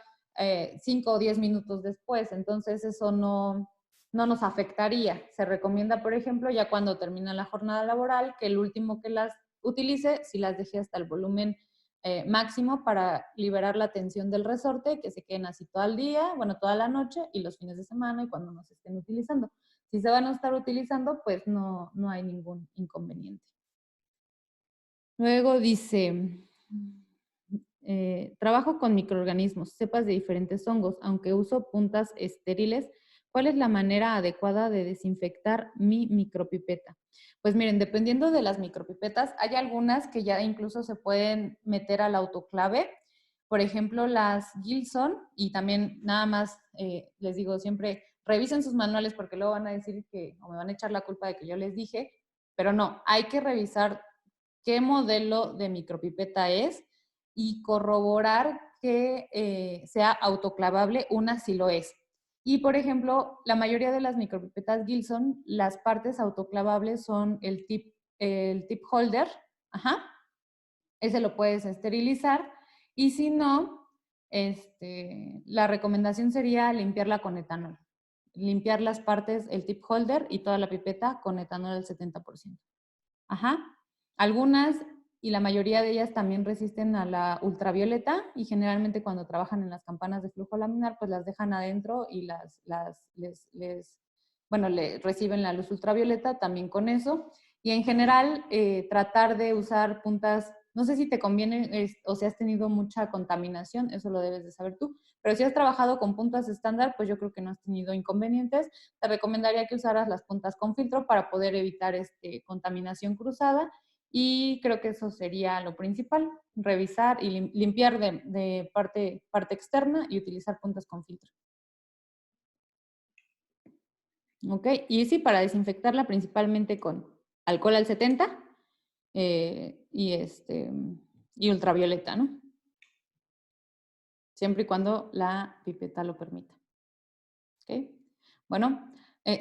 5 o 10 minutos después, entonces eso no nos afectaría. Se recomienda, por ejemplo, ya cuando termina la jornada laboral, que el último que las utilice, si las deje hasta el volumen máximo para liberar la tensión del resorte, que se queden así todo el día, bueno, toda la noche y los fines de semana y cuando no se estén utilizando. Si se van a estar utilizando, pues no hay ningún inconveniente. Luego dice, trabajo con microorganismos, cepas de diferentes hongos, aunque uso puntas estériles. ¿Cuál es la manera adecuada de desinfectar mi micropipeta? Pues miren, dependiendo de las micropipetas, hay algunas que ya incluso se pueden meter al autoclave. Por ejemplo, las Gilson, y también nada más les digo siempre, revisen sus manuales porque luego van a decir o me van a echar la culpa de que yo les dije, pero no, hay que revisar qué modelo de micropipeta es y corroborar que sea autoclavable, una sí lo es. Y, por ejemplo, la mayoría de las micropipetas Gilson, las partes autoclavables son el tip holder, ajá, ese lo puedes esterilizar, y si no, la recomendación sería limpiarla con etanol. Limpiar las partes, el tip holder y toda la pipeta con etanol al 70%. Ajá. Algunas y la mayoría de ellas también resisten a la ultravioleta y generalmente cuando trabajan en las campanas de flujo laminar, pues las dejan adentro y le reciben la luz ultravioleta también con eso. Y en general, tratar de usar puntas, no sé si te conviene o si has tenido mucha contaminación, eso lo debes de saber tú, pero si has trabajado con puntas estándar, pues yo creo que no has tenido inconvenientes. Te recomendaría que usaras las puntas con filtro para poder evitar contaminación cruzada y creo que eso sería lo principal, revisar y limpiar de parte externa y utilizar puntas con filtro. ¿Ok? Y sí, para desinfectarla principalmente con alcohol al 70 y ultravioleta, ¿no? Siempre y cuando la pipeta lo permita. ¿Ok? Bueno,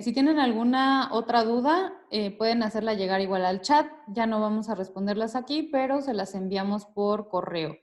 si tienen alguna otra duda, pueden hacerla llegar igual al chat. Ya no vamos a responderlas aquí, pero se las enviamos por correo.